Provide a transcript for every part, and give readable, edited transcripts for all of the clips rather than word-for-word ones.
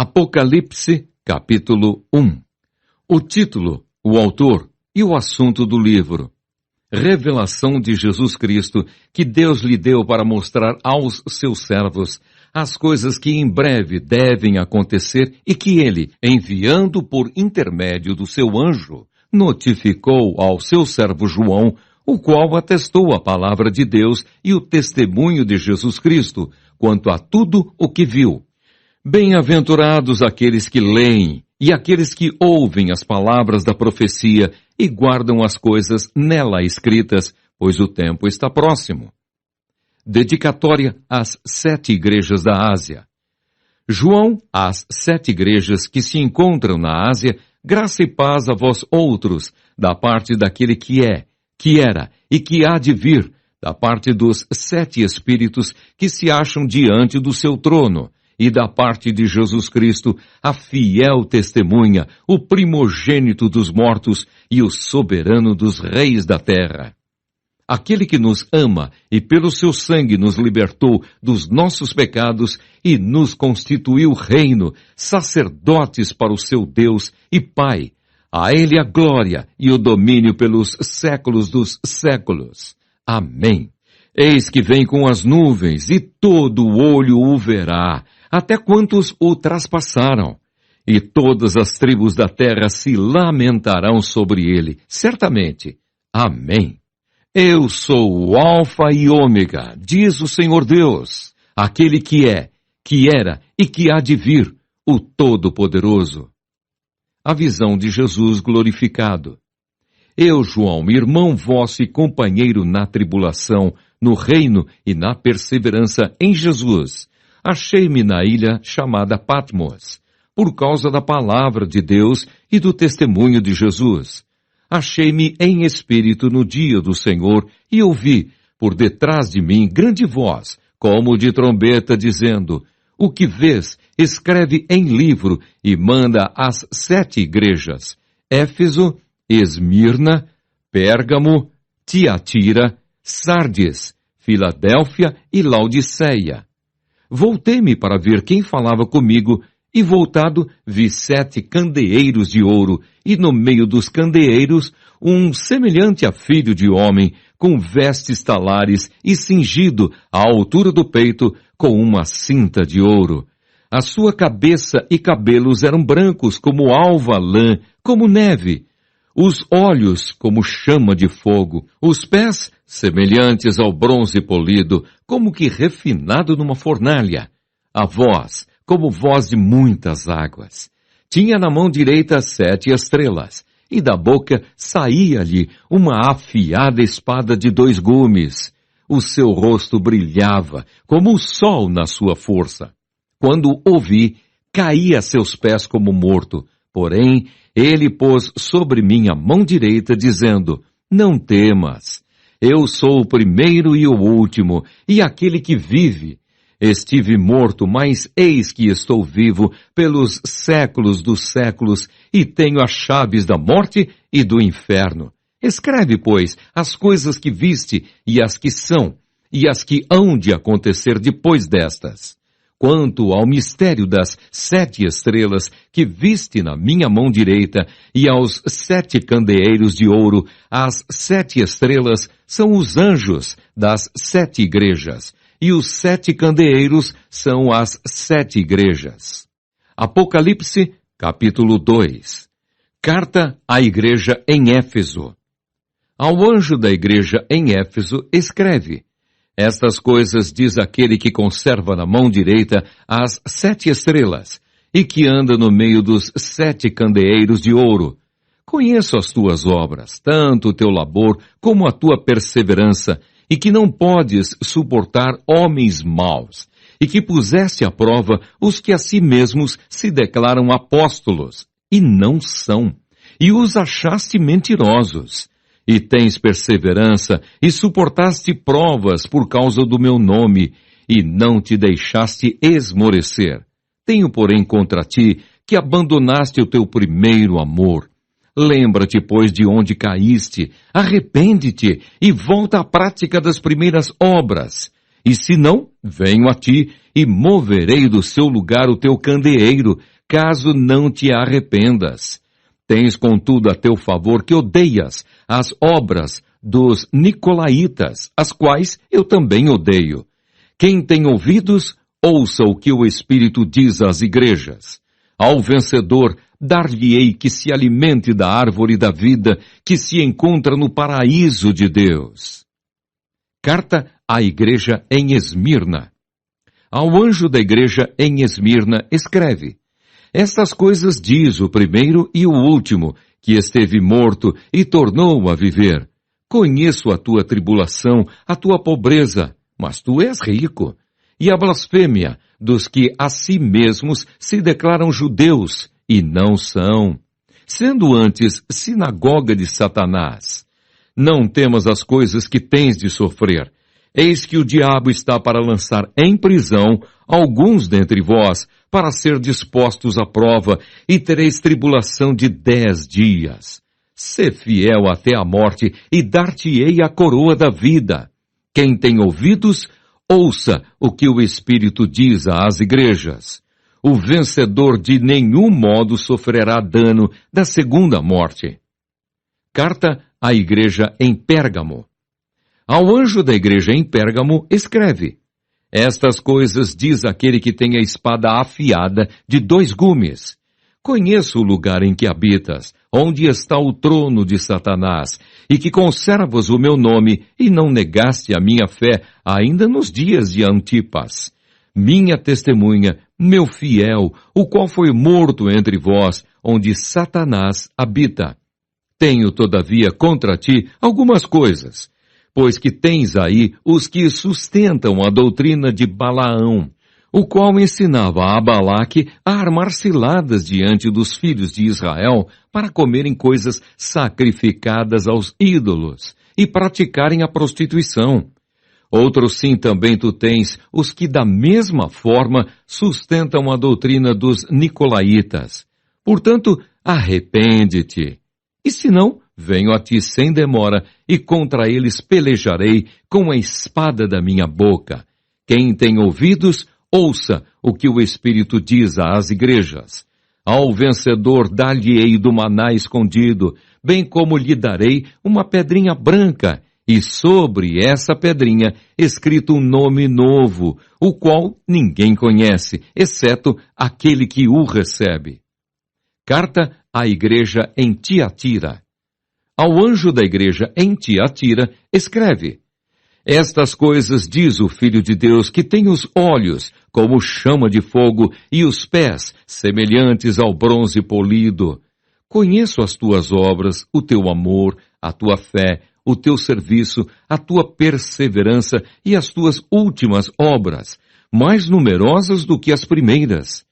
Apocalipse, capítulo 1. O título, o autor e o assunto do livro. Revelação de Jesus Cristo, que Deus lhe deu para mostrar aos seus servos as coisas que em breve devem acontecer e que ele, enviando por intermédio do seu anjo, notificou ao seu servo João, o qual atestou a palavra de Deus e o testemunho de Jesus Cristo, quanto a tudo o que viu. Bem-aventurados aqueles que leem e aqueles que ouvem as palavras da profecia e guardam as coisas nela escritas, pois o tempo está próximo. Dedicatória às 7 igrejas da Ásia. João, às 7 igrejas que se encontram na Ásia, graça e paz a vós outros, da parte daquele que é, que era e que há de vir, da parte dos 7 Espíritos que se acham diante do seu trono, e da parte de Jesus Cristo, a fiel testemunha, o primogênito dos mortos e o soberano dos reis da terra. Aquele que nos ama e pelo seu sangue nos libertou dos nossos pecados e nos constituiu reino, sacerdotes para o seu Deus e Pai. A ele a glória e o domínio pelos séculos dos séculos. Amém. Eis que vem com as nuvens e todo olho o verá, até quantos o traspassaram, e todas as tribos da terra se lamentarão sobre ele, certamente. Amém. Eu sou o Alfa e Ômega, diz o Senhor Deus, aquele que é, que era e que há de vir, o Todo-Poderoso. A visão de Jesus glorificado. Eu, João, irmão vosso e companheiro na tribulação, no reino e na perseverança em Jesus, achei-me na ilha chamada Patmos, por causa da palavra de Deus e do testemunho de Jesus. Achei-me em espírito no dia do Senhor e ouvi, por detrás de mim, grande voz, como de trombeta, dizendo: O que vês, escreve em livro e manda às 7 igrejas: Éfeso, Esmirna, Pérgamo, Tiatira, Sardes, Filadélfia e Laodiceia. Voltei-me para ver quem falava comigo, e voltado vi 7 candeeiros de ouro, e no meio dos candeeiros um semelhante a filho de homem, com vestes talares e cingido à altura do peito com uma cinta de ouro. A sua cabeça e cabelos eram brancos como alva lã, como neve. Os olhos como chama de fogo, os pés semelhantes ao bronze polido, como que refinado numa fornalha. A voz, como voz de muitas águas. Tinha na mão direita 7 estrelas, e da boca saía-lhe uma afiada espada de 2 gumes. O seu rosto brilhava, como o sol na sua força. Quando o vi, caí a seus pés como morto, porém, ele pôs sobre mim a mão direita, dizendo: Não temas, eu sou o primeiro e o último, e aquele que vive. Estive morto, mas eis que estou vivo pelos séculos dos séculos, e tenho as chaves da morte e do inferno. Escreve, pois, as coisas que viste, e as que são, e as que hão de acontecer depois destas. Quanto ao mistério das 7 estrelas que viste na minha mão direita e aos 7 candeeiros de ouro, as 7 estrelas são os anjos das 7 igrejas, e os 7 candeeiros são as 7 igrejas. Apocalipse, capítulo 2. Carta à igreja em Éfeso. Ao anjo da igreja em Éfeso escreve: Estas coisas diz aquele que conserva na mão direita as 7 estrelas, e que anda no meio dos 7 candeeiros de ouro. Conheço as tuas obras, tanto o teu labor como a tua perseverança, e que não podes suportar homens maus, e que puseste à prova os que a si mesmos se declaram apóstolos, e não são, e os achaste mentirosos. E tens perseverança, e suportaste provas por causa do meu nome, e não te deixaste esmorecer. Tenho, porém, contra ti, que abandonaste o teu primeiro amor. Lembra-te, pois, de onde caíste, arrepende-te, e volta à prática das primeiras obras. E se não, venho a ti e moverei do seu lugar o teu candeeiro, caso não te arrependas. Tens, contudo, a teu favor que odeias as obras dos nicolaítas, as quais eu também odeio. Quem tem ouvidos, ouça o que o Espírito diz às igrejas. Ao vencedor, dar-lhe-ei que se alimente da árvore da vida que se encontra no paraíso de Deus. Carta à igreja em Esmirna. Ao anjo da igreja em Esmirna escreve: Estas coisas diz o primeiro e o último, que esteve morto e tornou a viver. Conheço a tua tribulação, a tua pobreza, mas tu és rico. E a blasfêmia dos que a si mesmos se declaram judeus e não são, sendo antes sinagoga de Satanás. Não temas as coisas que tens de sofrer. Eis que o diabo está para lançar em prisão alguns dentre vós, para ser dispostos à prova, e tereis tribulação de 10 dias. Sê fiel até a morte, e dar-te-ei a coroa da vida. Quem tem ouvidos, ouça o que o Espírito diz às igrejas. O vencedor de nenhum modo sofrerá dano da segunda morte. Carta à igreja em Pérgamo. Ao anjo da igreja em Pérgamo escreve: Estas coisas diz aquele que tem a espada afiada de 2 gumes. Conheço o lugar em que habitas, onde está o trono de Satanás, e que conservas o meu nome e não negaste a minha fé ainda nos dias de Antipas. Minha testemunha, meu fiel, o qual foi morto entre vós, onde Satanás habita. Tenho, todavia, contra ti algumas coisas, pois que tens aí os que sustentam a doutrina de Balaão, o qual ensinava a Balaque a armar ciladas diante dos filhos de Israel para comerem coisas sacrificadas aos ídolos e praticarem a prostituição. Outros sim também tu tens, os que da mesma forma sustentam a doutrina dos nicolaítas. Portanto, arrepende-te. E se não, venho a ti sem demora, e contra eles pelejarei com a espada da minha boca. Quem tem ouvidos, ouça o que o Espírito diz às igrejas. Ao vencedor dar-lhe-ei do maná escondido, bem como lhe darei uma pedrinha branca, e sobre essa pedrinha escrito um nome novo, o qual ninguém conhece, exceto aquele que o recebe. Carta à igreja em Tiatira. Ao anjo da igreja em Tiatira escreve: Estas coisas diz o Filho de Deus, que tem os olhos como chama de fogo e os pés semelhantes ao bronze polido. Conheço as tuas obras, o teu amor, a tua fé, o teu serviço, a tua perseverança e as tuas últimas obras, mais numerosas do que as primeiras.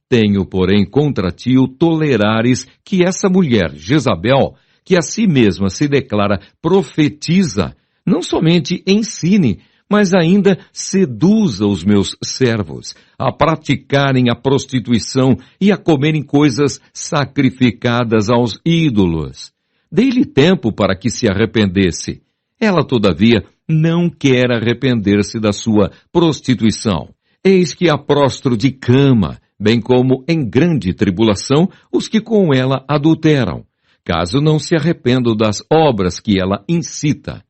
Tenho, porém, contra ti o tolerares que essa mulher, Jezabel, que a si mesma se declara profetiza, não somente ensine, mas ainda seduza os meus servos a praticarem a prostituição e a comerem coisas sacrificadas aos ídolos. Dei-lhe tempo para que se arrependesse. Ela, todavia, não quer arrepender-se da sua prostituição. Eis que a prostro de cama, bem como em grande tribulação os que com ela adulteram, caso não se arrependam das obras que ela incita.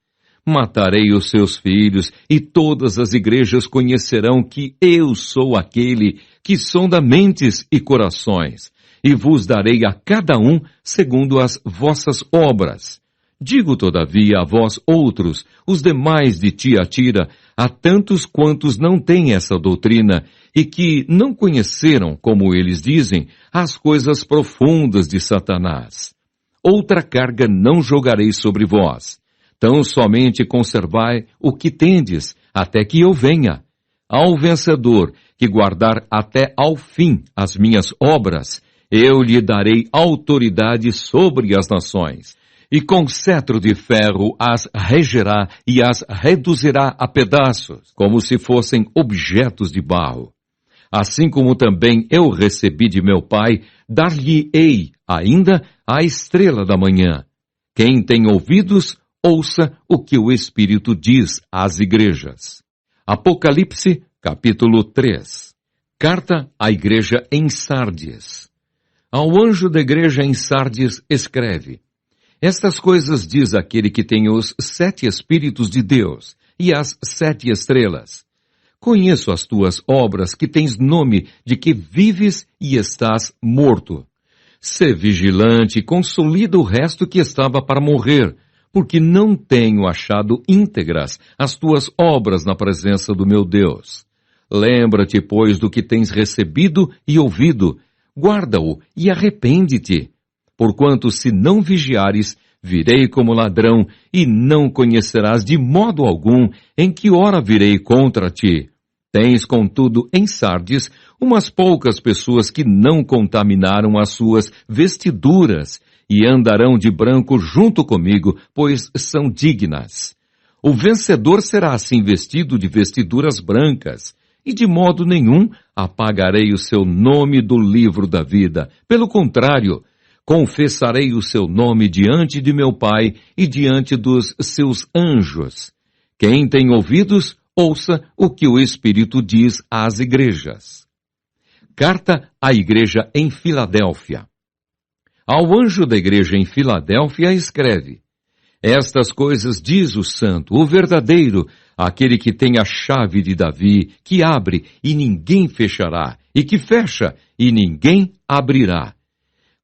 Matarei os seus filhos, e todas as igrejas conhecerão que eu sou aquele que sonda mentes e corações, e vos darei a cada um segundo as vossas obras. Digo, todavia, a vós outros, os demais de Tiatira, a tantos quantos não têm essa doutrina, e que não conheceram, como eles dizem, as coisas profundas de Satanás. Outra carga não jogarei sobre vós. Tão somente conservai o que tendes, até que eu venha. Ao vencedor, que guardar até ao fim as minhas obras, eu lhe darei autoridade sobre as nações, e com cetro de ferro as regerá e as reduzirá a pedaços, como se fossem objetos de barro. Assim como também eu recebi de meu Pai, dar-lhe-ei ainda a estrela da manhã. Quem tem ouvidos, ouça o que o Espírito diz às igrejas. Apocalipse, capítulo 3. Carta à igreja em Sardes. Ao anjo da igreja em Sardes escreve: Estas coisas diz aquele que tem os 7 Espíritos de Deus e as 7 estrelas. Conheço as tuas obras, que tens nome de que vives e estás morto. Sê vigilante e consolida o resto que estava para morrer, porque não tenho achado íntegras as tuas obras na presença do meu Deus. Lembra-te, pois, do que tens recebido e ouvido, guarda-o e arrepende-te. Porquanto, se não vigiares, virei como ladrão, e não conhecerás de modo algum em que hora virei contra ti. Tens, contudo, em Sardes, umas poucas pessoas que não contaminaram as suas vestiduras, e andarão de branco junto comigo, pois são dignas. O vencedor será assim vestido de vestiduras brancas, e de modo nenhum apagarei o seu nome do livro da vida. Pelo contrário, confessarei o seu nome diante de meu Pai e diante dos seus anjos. Quem tem ouvidos, ouça o que o Espírito diz às igrejas. Carta à igreja em Filadélfia. Ao anjo da igreja em Filadélfia escreve: Estas coisas diz o santo, o verdadeiro, aquele que tem a chave de Davi, que abre e ninguém fechará, e que fecha e ninguém abrirá.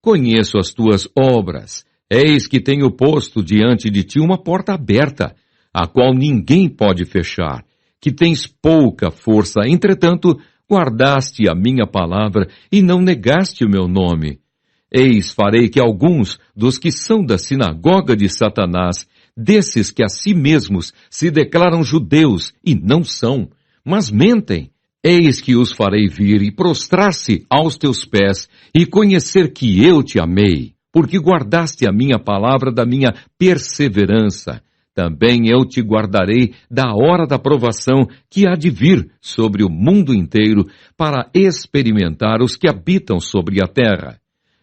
Conheço as tuas obras, eis que tenho posto diante de ti uma porta aberta, a qual ninguém pode fechar, que tens pouca força, entretanto, guardaste a minha palavra e não negaste o meu nome. Eis, farei que alguns dos que são da sinagoga de Satanás, desses que a si mesmos se declaram judeus e não são, mas mentem, eis que os farei vir e prostrar-se aos teus pés e conhecer que eu te amei, porque guardaste a minha palavra da minha perseverança. Também eu te guardarei da hora da provação que há de vir sobre o mundo inteiro para experimentar os que habitam sobre a terra.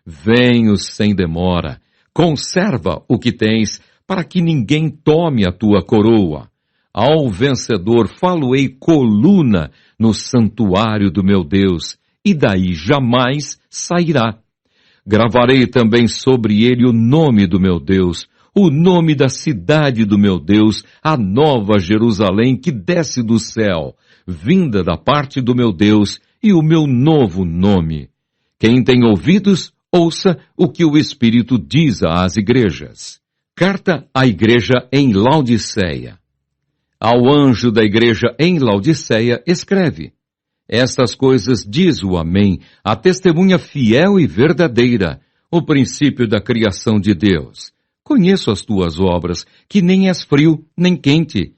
Venho sem demora, conserva o que tens, para que ninguém tome a tua coroa. Ao vencedor falo-ei coluna no santuário do meu Deus, e daí jamais sairá. Gravarei também sobre ele o nome do meu Deus, o nome da cidade do meu Deus, a nova Jerusalém que desce do céu, vinda da parte do meu Deus, e o meu novo nome. Quem tem ouvidos, ouça o que o Espírito diz às igrejas. Carta à igreja em Laodiceia. Ao anjo da igreja em Laodiceia escreve: Estas coisas diz o Amém, a testemunha fiel e verdadeira, o princípio da criação de Deus. Conheço as tuas obras, que nem és frio nem quente.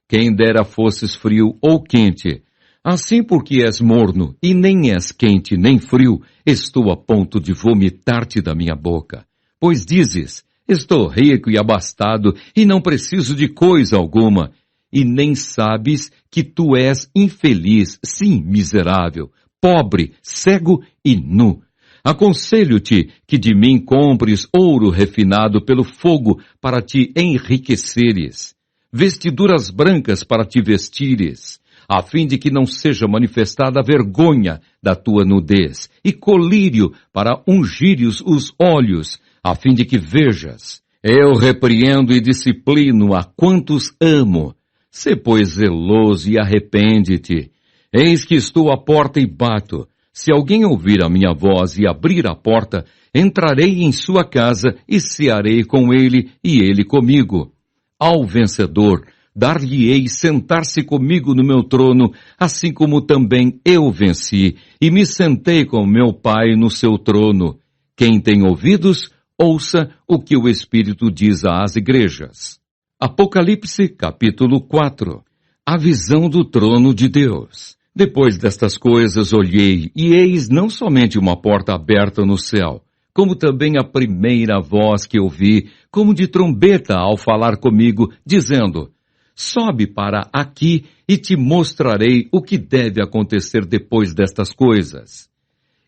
Quem dera fosses frio ou quente. Assim, porque és morno e nem és quente nem frio, estou a ponto de vomitar-te da minha boca. Pois dizes: Estou rico e abastado e não preciso de coisa alguma. E nem sabes que tu és infeliz, sim, miserável, pobre, cego e nu. Aconselho-te que de mim compres ouro refinado pelo fogo para te enriqueceres, vestiduras brancas para te vestires, a fim de que não seja manifestada a vergonha da tua nudez, e colírio para ungires os olhos, a fim de que vejas. Eu repreendo e disciplino a quantos amo. Sê, pois, zeloso e arrepende-te. Eis que estou à porta e bato. Se alguém ouvir a minha voz e abrir a porta, entrarei em sua casa e cearei com ele e ele comigo. Ao vencedor, dar-lhe-ei sentar-se comigo no meu trono, assim como também eu venci, e me sentei com meu Pai no seu trono. Quem tem ouvidos, ouça o que o Espírito diz às igrejas. Apocalipse, capítulo 4. A visão do trono de Deus. Depois destas coisas olhei, e eis não somente uma porta aberta no céu, como também a primeira voz que ouvi, como de trombeta ao falar comigo, dizendo: Sobe para aqui e te mostrarei o que deve acontecer depois destas coisas.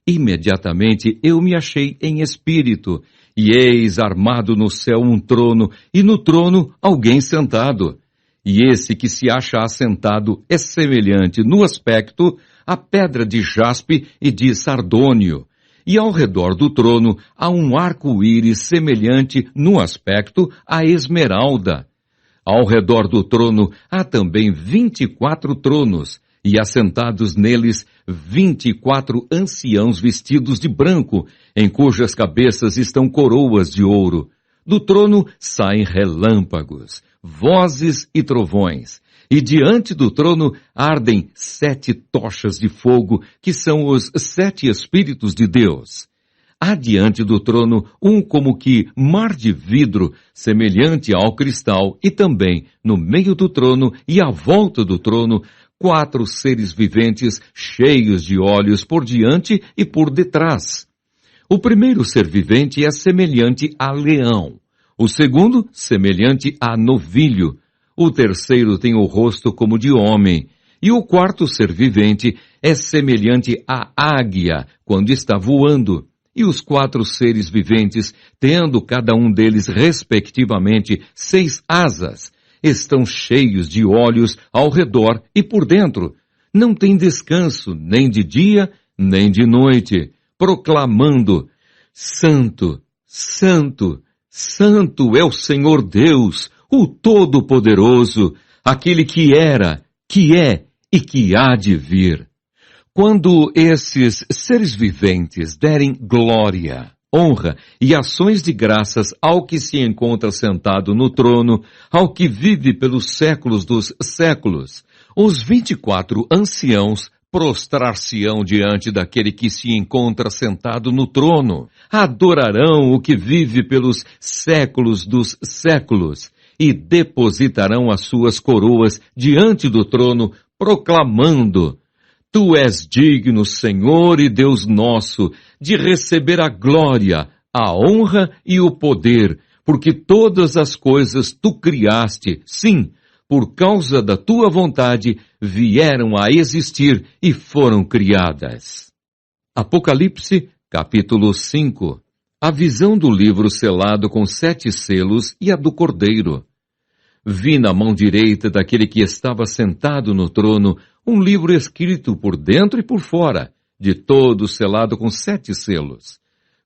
Imediatamente eu me achei em espírito, e eis armado no céu um trono, e no trono alguém sentado. E esse que se acha assentado é semelhante no aspecto à pedra de jaspe e de sardônio. E ao redor do trono há um arco-íris semelhante no aspecto à esmeralda. Ao redor do trono há também 24 tronos, e assentados neles 24 anciãos vestidos de branco, em cujas cabeças estão coroas de ouro. Do trono saem relâmpagos, vozes e trovões, e diante do trono ardem 7 tochas de fogo, que são os 7 Espíritos de Deus. Há diante do trono um como que mar de vidro, semelhante ao cristal, e também, no meio do trono e à volta do trono, 4 seres viventes cheios de olhos por diante e por detrás. O primeiro ser vivente é semelhante a leão, o segundo semelhante a novilho, o terceiro tem o rosto como de homem, e o quarto ser vivente é semelhante à águia quando está voando. E os 4 seres viventes, tendo cada um deles respectivamente 6 asas, estão cheios de olhos ao redor e por dentro. Não tem descanso nem de dia, nem de noite, proclamando: Santo, Santo, Santo é o Senhor Deus, o Todo-Poderoso, aquele que era, que é e que há de vir. Quando esses seres viventes derem glória, honra e ações de graças ao que se encontra sentado no trono, ao que vive pelos séculos dos séculos, os 24 anciãos prostrar-se-ão diante daquele que se encontra sentado no trono, adorarão o que vive pelos séculos dos séculos e depositarão as suas coroas diante do trono, proclamando: Tu és digno, Senhor e Deus nosso, de receber a glória, a honra e o poder, porque todas as coisas tu criaste, sim, por causa da tua vontade, vieram a existir e foram criadas. Apocalipse, capítulo 5. A visão do livro selado com 7 selos e a do Cordeiro. Vi na mão direita daquele que estava sentado no trono um livro escrito por dentro e por fora, de todo selado com 7 selos.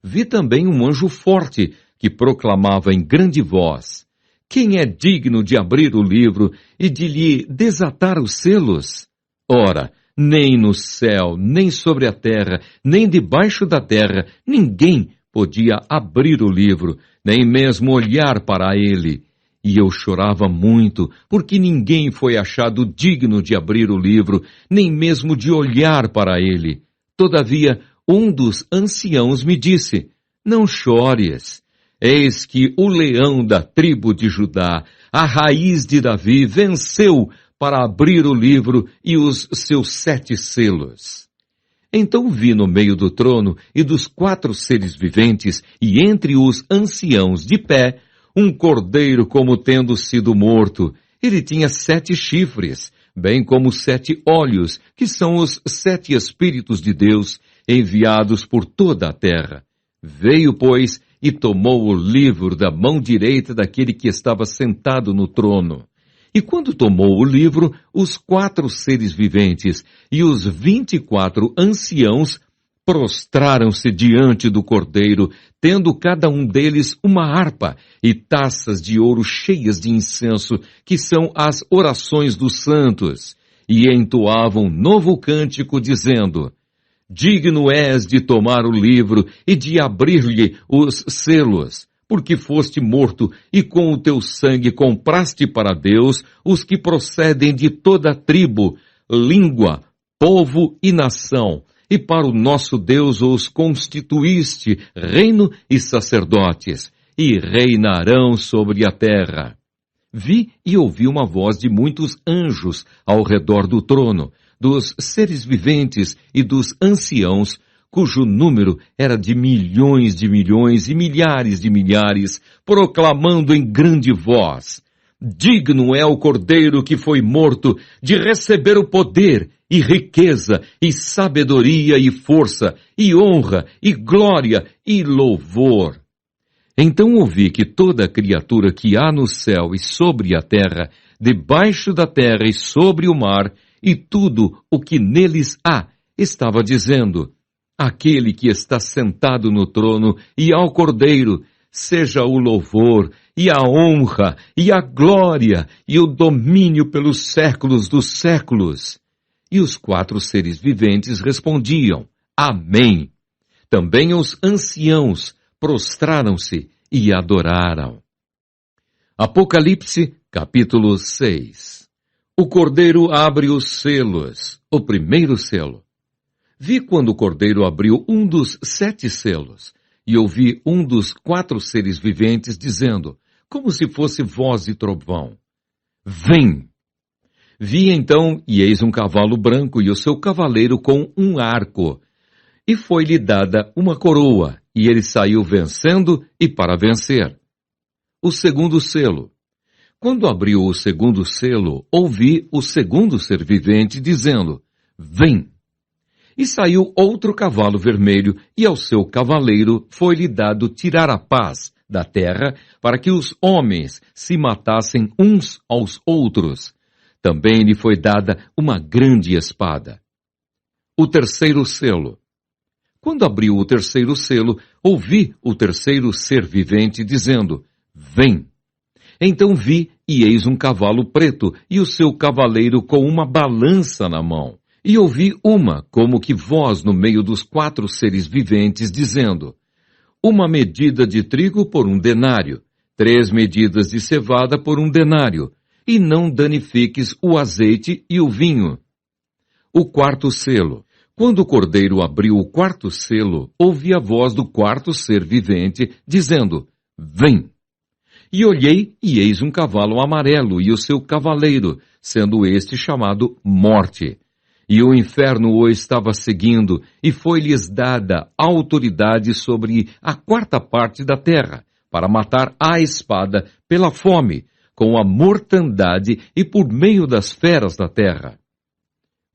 Vi também um anjo forte que proclamava em grande voz: Quem é digno de abrir o livro e de lhe desatar os selos? Ora, nem no céu, nem sobre a terra, nem debaixo da terra, ninguém podia abrir o livro, nem mesmo olhar para ele. E eu chorava muito, porque ninguém foi achado digno de abrir o livro, nem mesmo de olhar para ele. Todavia, um dos anciãos me disse: Não chores. Eis que o leão da tribo de Judá, a raiz de Davi, venceu para abrir o livro e os seus 7 selos. Então vi no meio do trono e dos 4 seres viventes, e entre os anciãos de pé, um cordeiro como tendo sido morto. Ele tinha 7 chifres, bem como 7 olhos, que são os 7 Espíritos de Deus, enviados por toda a terra. Veio, pois, e tomou o livro da mão direita daquele que estava sentado no trono. E quando tomou o livro, os 4 seres viventes e os 24 anciãos prostraram-se diante do Cordeiro, tendo cada um deles uma harpa e taças de ouro cheias de incenso, que são as orações dos santos, e entoavam novo cântico, dizendo: Digno és de tomar o livro e de abrir-lhe os selos, porque foste morto e com o teu sangue compraste para Deus os que procedem de toda tribo, língua, povo e nação, e para o nosso Deus os constituíste reino e sacerdotes, e reinarão sobre a terra. Vi e ouvi uma voz de muitos anjos ao redor do trono, dos seres viventes e dos anciãos, cujo número era de milhões e milhares de milhares, proclamando em grande voz: Digno é o Cordeiro que foi morto de receber o poder e riqueza e sabedoria e força e honra e glória e louvor. Então ouvi que toda criatura que há no céu e sobre a terra, debaixo da terra e sobre o mar, e tudo o que neles há, estava dizendo: aquele que está sentado no trono e ao Cordeiro, seja o louvor, e a honra, e a glória, e o domínio pelos séculos dos séculos. E os 4 seres viventes respondiam: Amém. Também os anciãos prostraram-se e adoraram. Apocalipse, capítulo 6. O Cordeiro abre os selos, o primeiro selo. Vi quando o Cordeiro abriu um dos 7 selos, e ouvi um dos 4 seres viventes dizendo, como se fosse voz de trovão: Vem! Vi então, e eis um cavalo branco e o seu cavaleiro com um arco. E foi-lhe dada uma coroa, e ele saiu vencendo e para vencer. O segundo selo. Quando abriu o segundo selo, ouvi o segundo ser vivente dizendo: Vem! E saiu outro cavalo vermelho, e ao seu cavaleiro foi-lhe dado tirar a paz da terra, para que os homens se matassem uns aos outros. Também lhe foi dada uma grande espada. O terceiro selo. Quando abriu o terceiro selo, ouvi o terceiro ser vivente dizendo: Vem! Então vi, e eis um cavalo preto, e o seu cavaleiro com uma balança na mão. E ouvi como que voz no meio dos 4 seres viventes, dizendo: uma medida de trigo por 1 denário, 3 medidas de cevada por 1 denário, e não danifiques o azeite e o vinho. O quarto selo. Quando o Cordeiro abriu o 4º selo, ouvi a voz do 4º ser vivente, dizendo: Vem! E olhei, e eis um cavalo amarelo, e o seu cavaleiro, sendo este chamado Morte. E o inferno o estava seguindo, e foi-lhes dada autoridade sobre a 4ª parte da terra, para matar à espada, pela fome, com a mortandade e por meio das feras da terra.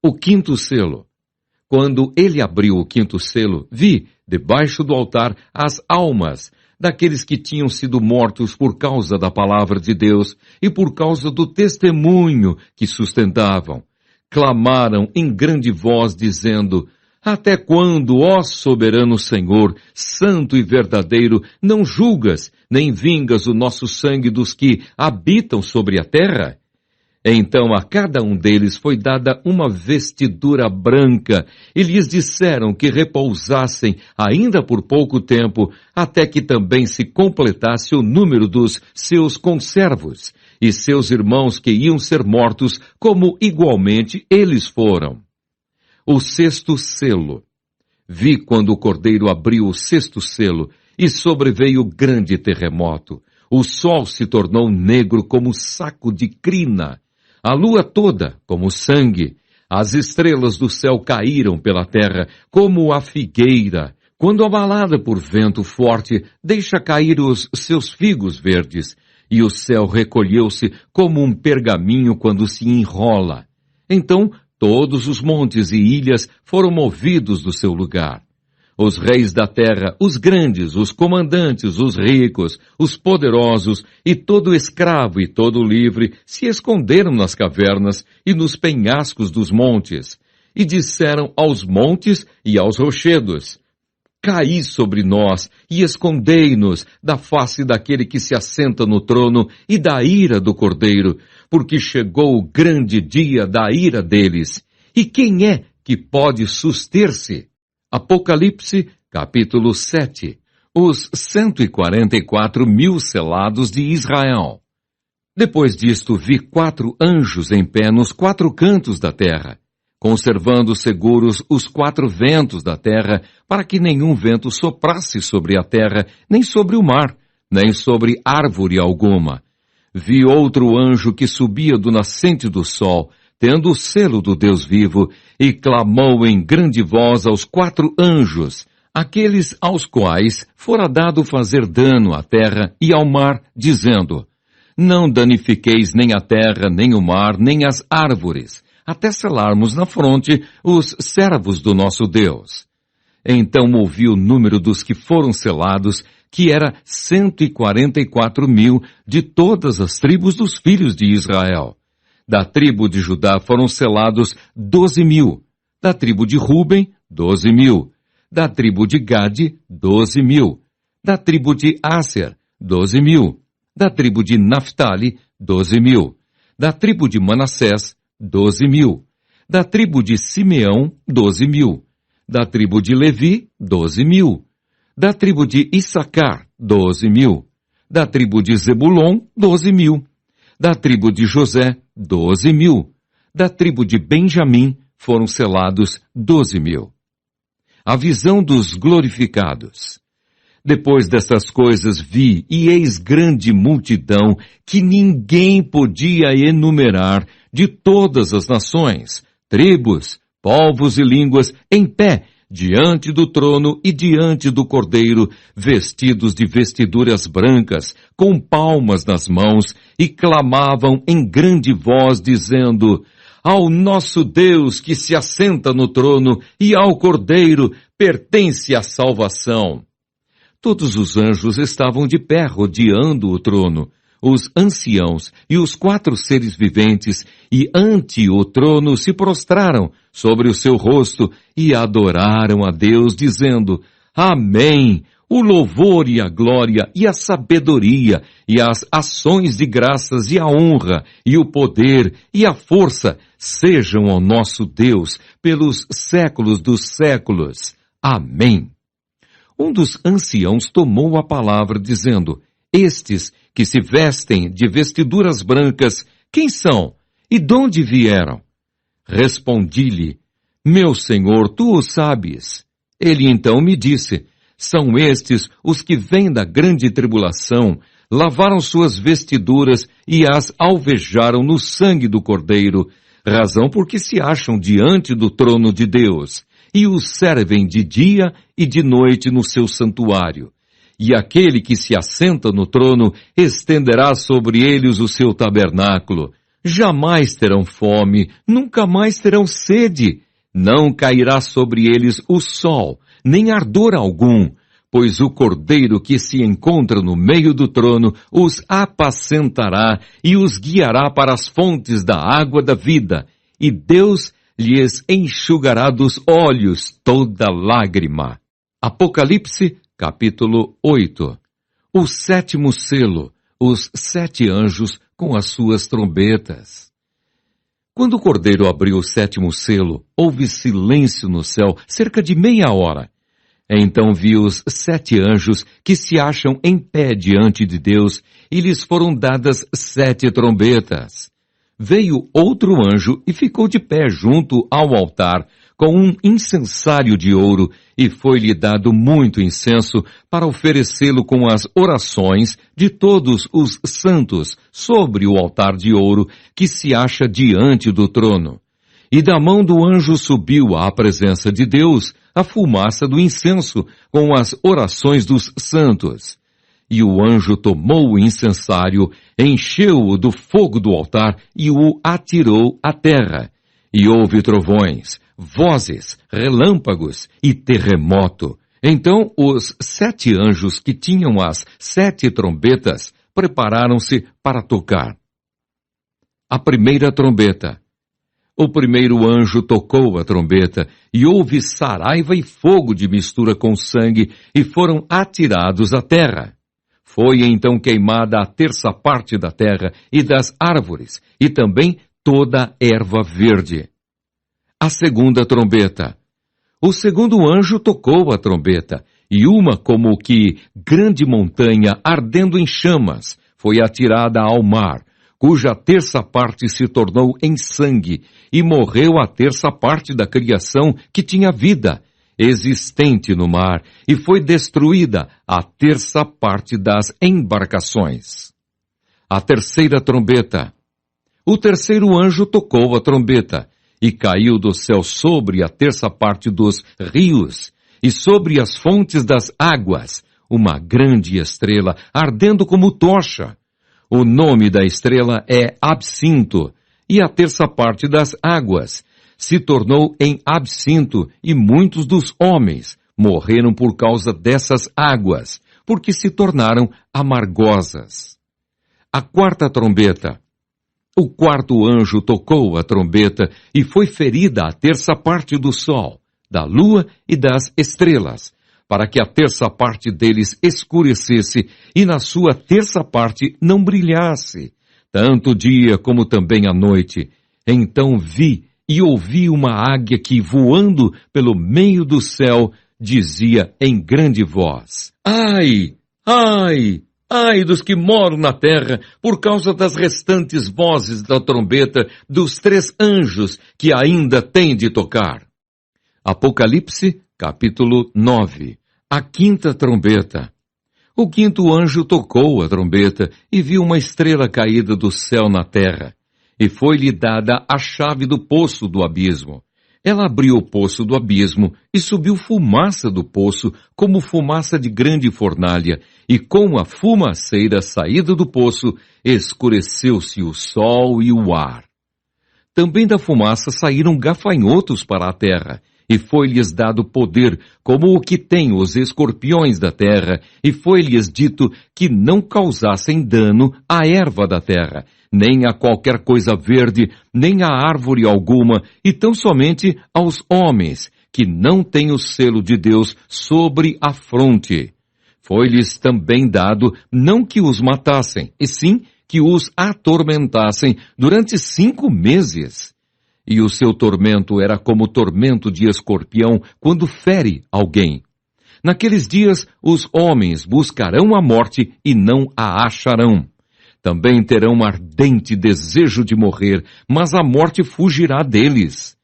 O 5º selo. Quando ele abriu o 5º selo, vi, debaixo do altar, as almas daqueles que tinham sido mortos por causa da palavra de Deus e por causa do testemunho que sustentavam. Clamaram em grande voz, dizendo: Até quando, ó soberano Senhor, santo e verdadeiro, não julgas, nem vingas o nosso sangue dos que habitam sobre a terra? Então a cada um deles foi dada uma vestidura branca, e lhes disseram que repousassem ainda por pouco tempo, até que também se completasse o número dos seus conservos, e seus irmãos que iam ser mortos, como igualmente eles foram. O 6º selo. Vi quando o Cordeiro abriu o 6º selo, e sobreveio grande terremoto. O sol se tornou negro como saco de crina, a lua toda como sangue, as estrelas do céu caíram pela terra como a figueira, quando abalada por vento forte deixa cair os seus figos verdes, e o céu recolheu-se como um pergaminho quando se enrola. Então todos os montes e ilhas foram movidos do seu lugar. Os reis da terra, os grandes, os comandantes, os ricos, os poderosos, e todo escravo e todo livre, se esconderam nas cavernas e nos penhascos dos montes, e disseram aos montes e aos rochedos: Caí sobre nós e escondei-nos da face daquele que se assenta no trono e da ira do Cordeiro, porque chegou o grande dia da ira deles. E quem é que pode suster-se? Apocalipse, capítulo 7. Os 144.000 selados de Israel. Depois disto vi 4 anjos em pé nos 4 cantos da terra, conservando seguros os 4 ventos da terra, para que nenhum vento soprasse sobre a terra, nem sobre o mar, nem sobre árvore alguma. Vi outro anjo que subia do nascente do sol, tendo o selo do Deus vivo, e clamou em grande voz aos 4 anjos, aqueles aos quais fora dado fazer dano à terra e ao mar, dizendo: Não danifiqueis nem a terra, nem o mar, nem as árvores, até selarmos na fronte os servos do nosso Deus. Então ouvi o número dos que foram selados, que era 144.000 de todas as tribos dos filhos de Israel. Da tribo de Judá foram selados 12.000. Da tribo de Ruben, 12.000. Da tribo de Gade, 12.000. Da tribo de Áser, 12.000. Da tribo de Naphtali, 12.000. Da tribo de Manassés, 12.000. Da tribo de Simeão, 12.000. Da tribo de Levi, 12.000. Da tribo de Issacar, 12.000. Da tribo de Zebulon, 12.000. Da tribo de José, 12.000. Da tribo de Benjamim foram selados 12.000. A visão dos glorificados. Depois destas coisas vi, e eis grande multidão, que ninguém podia enumerar, de todas as nações, tribos, povos e línguas, em pé, diante do trono e diante do Cordeiro, vestidos de vestiduras brancas, com palmas nas mãos, e clamavam em grande voz, dizendo: ao nosso Deus que se assenta no trono e ao Cordeiro pertence a salvação. Todos os anjos estavam de pé rodeando o trono, os anciãos e os 4 seres viventes, e ante o trono se prostraram sobre o seu rosto e adoraram a Deus, dizendo: Amém! O louvor e a glória e a sabedoria e as ações de graças e a honra e o poder e a força sejam ao nosso Deus pelos séculos dos séculos. Amém. Um dos anciãos tomou a palavra dizendo: estes que se vestem de vestiduras brancas, quem são e de onde vieram? Respondi-lhe: meu senhor, tu o sabes. Ele então me disse: são estes os que vêm da grande tribulação, lavaram suas vestiduras e as alvejaram no sangue do Cordeiro, razão porque se acham diante do trono de Deus, e os servem de dia e de noite no seu santuário. E aquele que se assenta no trono estenderá sobre eles o seu tabernáculo. Jamais terão fome, nunca mais terão sede. Não cairá sobre eles o sol, nem ardor algum, pois o Cordeiro que se encontra no meio do trono os apacentará e os guiará para as fontes da água da vida, e Deus lhes enxugará dos olhos toda lágrima. Apocalipse, capítulo 8. O 7º selo, os 7 anjos com as suas trombetas. Quando o Cordeiro abriu o 7º selo, houve silêncio no céu, cerca de meia hora. Então vi os 7 anjos que se acham em pé diante de Deus, e lhes foram dadas 7 trombetas. Veio outro anjo e ficou de pé junto ao altar, com um incensário de ouro, e foi-lhe dado muito incenso para oferecê-lo com as orações de todos os santos sobre o altar de ouro que se acha diante do trono. E da mão do anjo subiu à presença de Deus a fumaça do incenso com as orações dos santos. E o anjo tomou o incensário, encheu-o do fogo do altar e o atirou à terra. E houve trovões, vozes, relâmpagos e terremoto. Então os 7 anjos que tinham as 7 trombetas prepararam-se para tocar. A primeira trombeta. O primeiro anjo tocou a trombeta, e houve saraiva e fogo de mistura com sangue, e foram atirados à terra. Foi então queimada a 1/3 parte da terra e das árvores, e também toda a erva verde. A segunda trombeta. O segundo anjo tocou a trombeta, e uma como que grande montanha ardendo em chamas foi atirada ao mar, cuja 1/3 parte se tornou em sangue, e morreu a 1/3 parte da criação que tinha vida, existente no mar, e foi destruída a 1/3 parte das embarcações. A terceira trombeta. O terceiro anjo tocou a trombeta, e caiu do céu sobre a 1/3 parte dos rios, e sobre as fontes das águas, uma grande estrela, ardendo como tocha. O nome da estrela é Absinto, e a 1/3 parte das águas se tornou em absinto, e muitos dos homens morreram por causa dessas águas, porque se tornaram amargosas. A quarta trombeta. O quarto anjo tocou a trombeta e foi ferida a terça parte do sol, da lua e das estrelas, para que a terça parte deles escurecesse e na sua terça parte não brilhasse, tanto o dia como também a noite. Então vi e ouvi uma águia que, voando pelo meio do céu, dizia em grande voz: Ai! Ai! Ai dos que moram na terra, por causa das restantes vozes da trombeta dos 3 anjos que ainda têm de tocar. Apocalipse, capítulo 9. A quinta trombeta. O quinto anjo tocou a trombeta e viu uma estrela caída do céu na terra, e foi-lhe dada a chave do poço do abismo. Ela abriu o poço do abismo e subiu fumaça do poço, como fumaça de grande fornalha, e com a fumaceira saída do poço, escureceu-se o sol e o ar. Também da fumaça saíram gafanhotos para a terra, e foi-lhes dado poder, como o que tem os escorpiões da terra, e foi-lhes dito que não causassem dano à erva da terra, nem a qualquer coisa verde, nem a árvore alguma, e tão somente aos homens, que não têm o selo de Deus sobre a fronte. Foi-lhes também dado não que os matassem, e sim que os atormentassem durante 5 meses. E o seu tormento era como o tormento de escorpião quando fere alguém. Naqueles dias os homens buscarão a morte e não a acharão. Também terão um ardente desejo de morrer, mas a morte fugirá deles.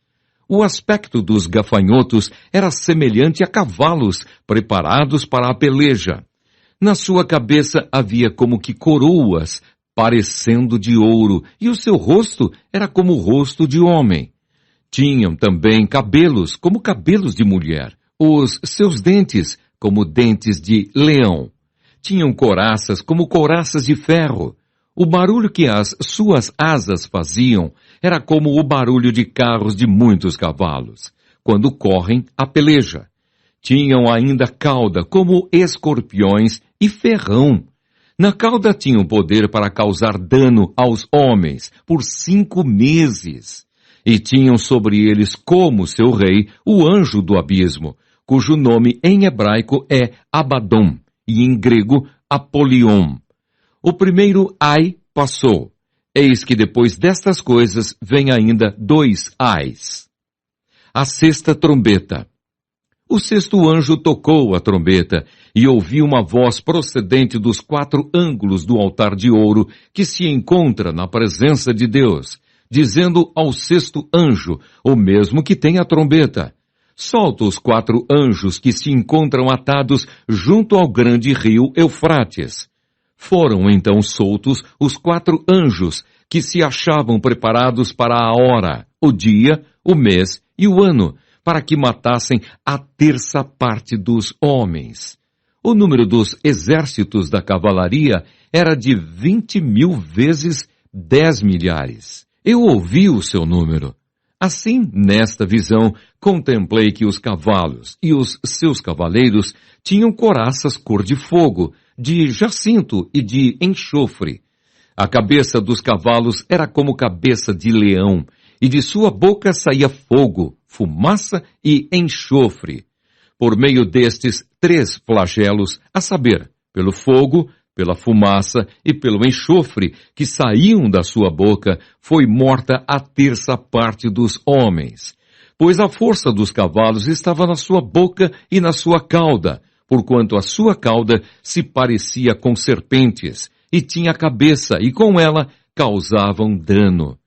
O aspecto dos gafanhotos era semelhante a cavalos preparados para a peleja. Na sua cabeça havia como que coroas, parecendo de ouro, e o seu rosto era como o rosto de homem. Tinham também cabelos, como cabelos de mulher, os seus dentes, como dentes de leão. Tinham couraças, como couraças de ferro. O barulho que as suas asas faziam era como o barulho de carros de muitos cavalos, quando correm a peleja. Tinham ainda cauda, como escorpiões, e ferrão. Na cauda tinham poder para causar dano aos homens por 5 meses. E tinham sobre eles como seu rei o anjo do abismo, cujo nome em hebraico é Abaddon e em grego Apolion. O primeiro ai passou. Eis que depois destas coisas vem ainda 2 ais. A sexta trombeta. O sexto anjo tocou a trombeta e ouvi uma voz procedente dos 4 ângulos do altar de ouro que se encontra na presença de Deus, dizendo ao sexto anjo, o mesmo que tem a trombeta: solta os 4 anjos que se encontram atados junto ao grande rio Eufrates. Foram então soltos os 4 anjos que se achavam preparados para a hora, o dia, o mês e o ano, para que matassem a terça parte dos homens. O número dos exércitos da cavalaria era de 20.000 vezes 10 milhares. Eu ouvi o seu número. Assim, nesta visão, contemplei que os cavalos e os seus cavaleiros tinham couraças cor de fogo, de jacinto e de enxofre. A cabeça dos cavalos era como cabeça de leão, e de sua boca saía fogo, fumaça e enxofre. Por meio destes 3 flagelos, a saber, pelo fogo, pela fumaça e pelo enxofre que saíam da sua boca, foi morta a terça parte dos homens. Pois a força dos cavalos estava na sua boca e na sua cauda, porquanto a sua cauda se parecia com serpentes, e tinha cabeça, e com ela causavam dano.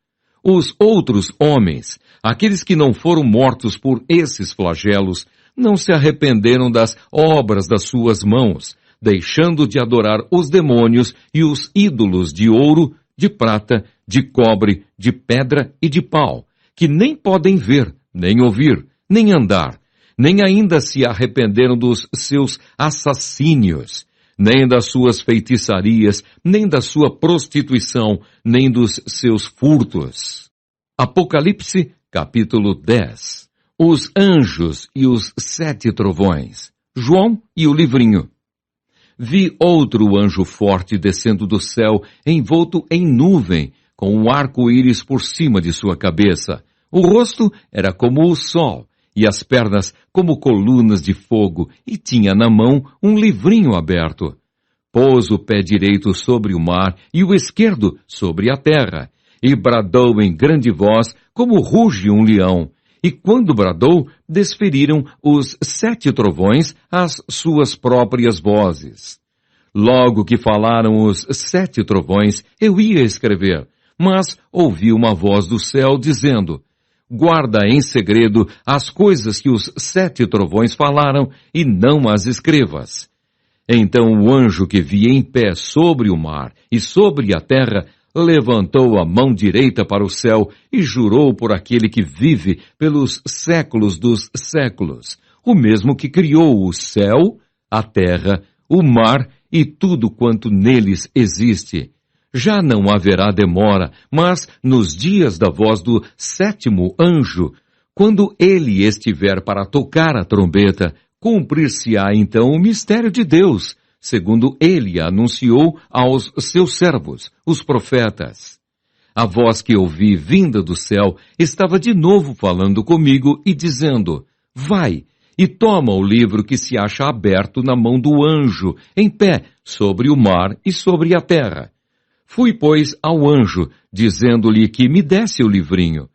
Os outros homens, aqueles que não foram mortos por esses flagelos, não se arrependeram das obras das suas mãos, deixando de adorar os demônios e os ídolos de ouro, de prata, de cobre, de pedra e de pau, que nem podem ver, nem ouvir, nem andar, nem ainda se arrependeram dos seus assassínios, nem das suas feitiçarias, nem da sua prostituição, nem dos seus furtos. Apocalipse, capítulo 10. Os anjos e os 7 trovões. João e o livrinho. Vi outro anjo forte descendo do céu, envolto em nuvem, com um arco-íris por cima de sua cabeça. O rosto era como o sol, e as pernas como colunas de fogo, e tinha na mão um livrinho aberto. Pôs o pé direito sobre o mar e o esquerdo sobre a terra, e bradou em grande voz, como ruge um leão. E quando bradou, desferiram os 7 trovões as suas próprias vozes. Logo que falaram os 7 trovões, eu ia escrever, mas ouvi uma voz do céu dizendo: guarda em segredo as coisas que os 7 trovões falaram e não as escrevas. Então o anjo que via em pé sobre o mar e sobre a terra levantou a mão direita para o céu e jurou por aquele que vive pelos séculos dos séculos, o mesmo que criou o céu, a terra, o mar e tudo quanto neles existe. Já não haverá demora, mas nos dias da voz do 7º anjo, quando ele estiver para tocar a trombeta, cumprir-se-á então o mistério de Deus, segundo ele anunciou aos seus servos, os profetas. A voz que ouvi vinda do céu estava de novo falando comigo e dizendo: vai e toma o livro que se acha aberto na mão do anjo, em pé, sobre o mar e sobre a terra. Fui, pois, ao anjo, dizendo-lhe que me desse o livrinho.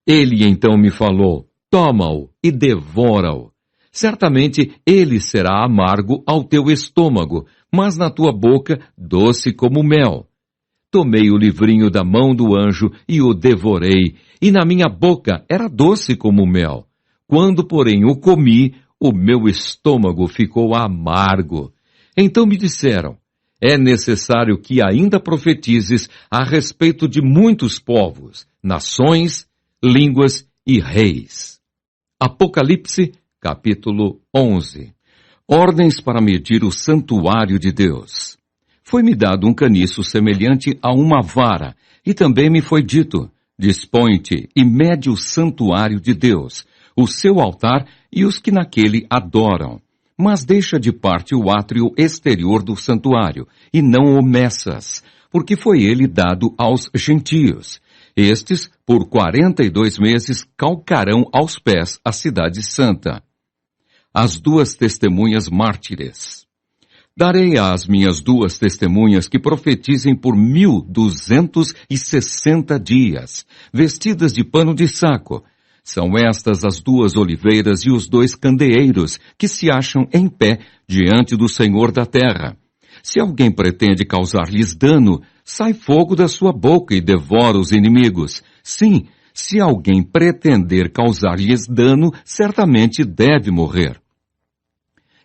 Ele então me falou: toma-o e devora-o. Certamente ele será amargo ao teu estômago, mas na tua boca doce como mel. Tomei o livrinho da mão do anjo e o devorei, e na minha boca era doce como mel. Quando, porém, o comi, o meu estômago ficou amargo. Então me disseram: é necessário que ainda profetizes a respeito de muitos povos, nações, línguas e reis. Apocalipse, capítulo 11. Ordens para medir o santuário de Deus. Foi-me dado um caniço semelhante a uma vara, e também me foi dito: dispõe-te e mede o santuário de Deus, o seu altar e os que naquele adoram. Mas deixa de parte o átrio exterior do santuário, e não o meças, porque foi ele dado aos gentios. Estes, por 42 meses, calcarão aos pés a cidade santa. As 2 testemunhas mártires. Darei às minhas 2 testemunhas que profetizem por 1260 dias, vestidas de pano de saco. São estas as 2 oliveiras e os 2 candeeiros que se acham em pé diante do Senhor da terra. Se alguém pretende causar-lhes dano, sai fogo da sua boca e devora os inimigos. Sim, se alguém pretender causar-lhes dano, certamente deve morrer.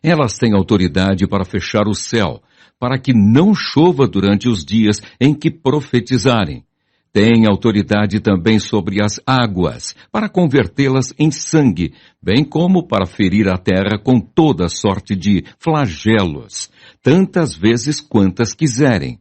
Elas têm autoridade para fechar o céu, para que não chova durante os dias em que profetizarem. Têm autoridade também sobre as águas, para convertê-las em sangue, bem como para ferir a terra com toda sorte de flagelos, tantas vezes quantas quiserem.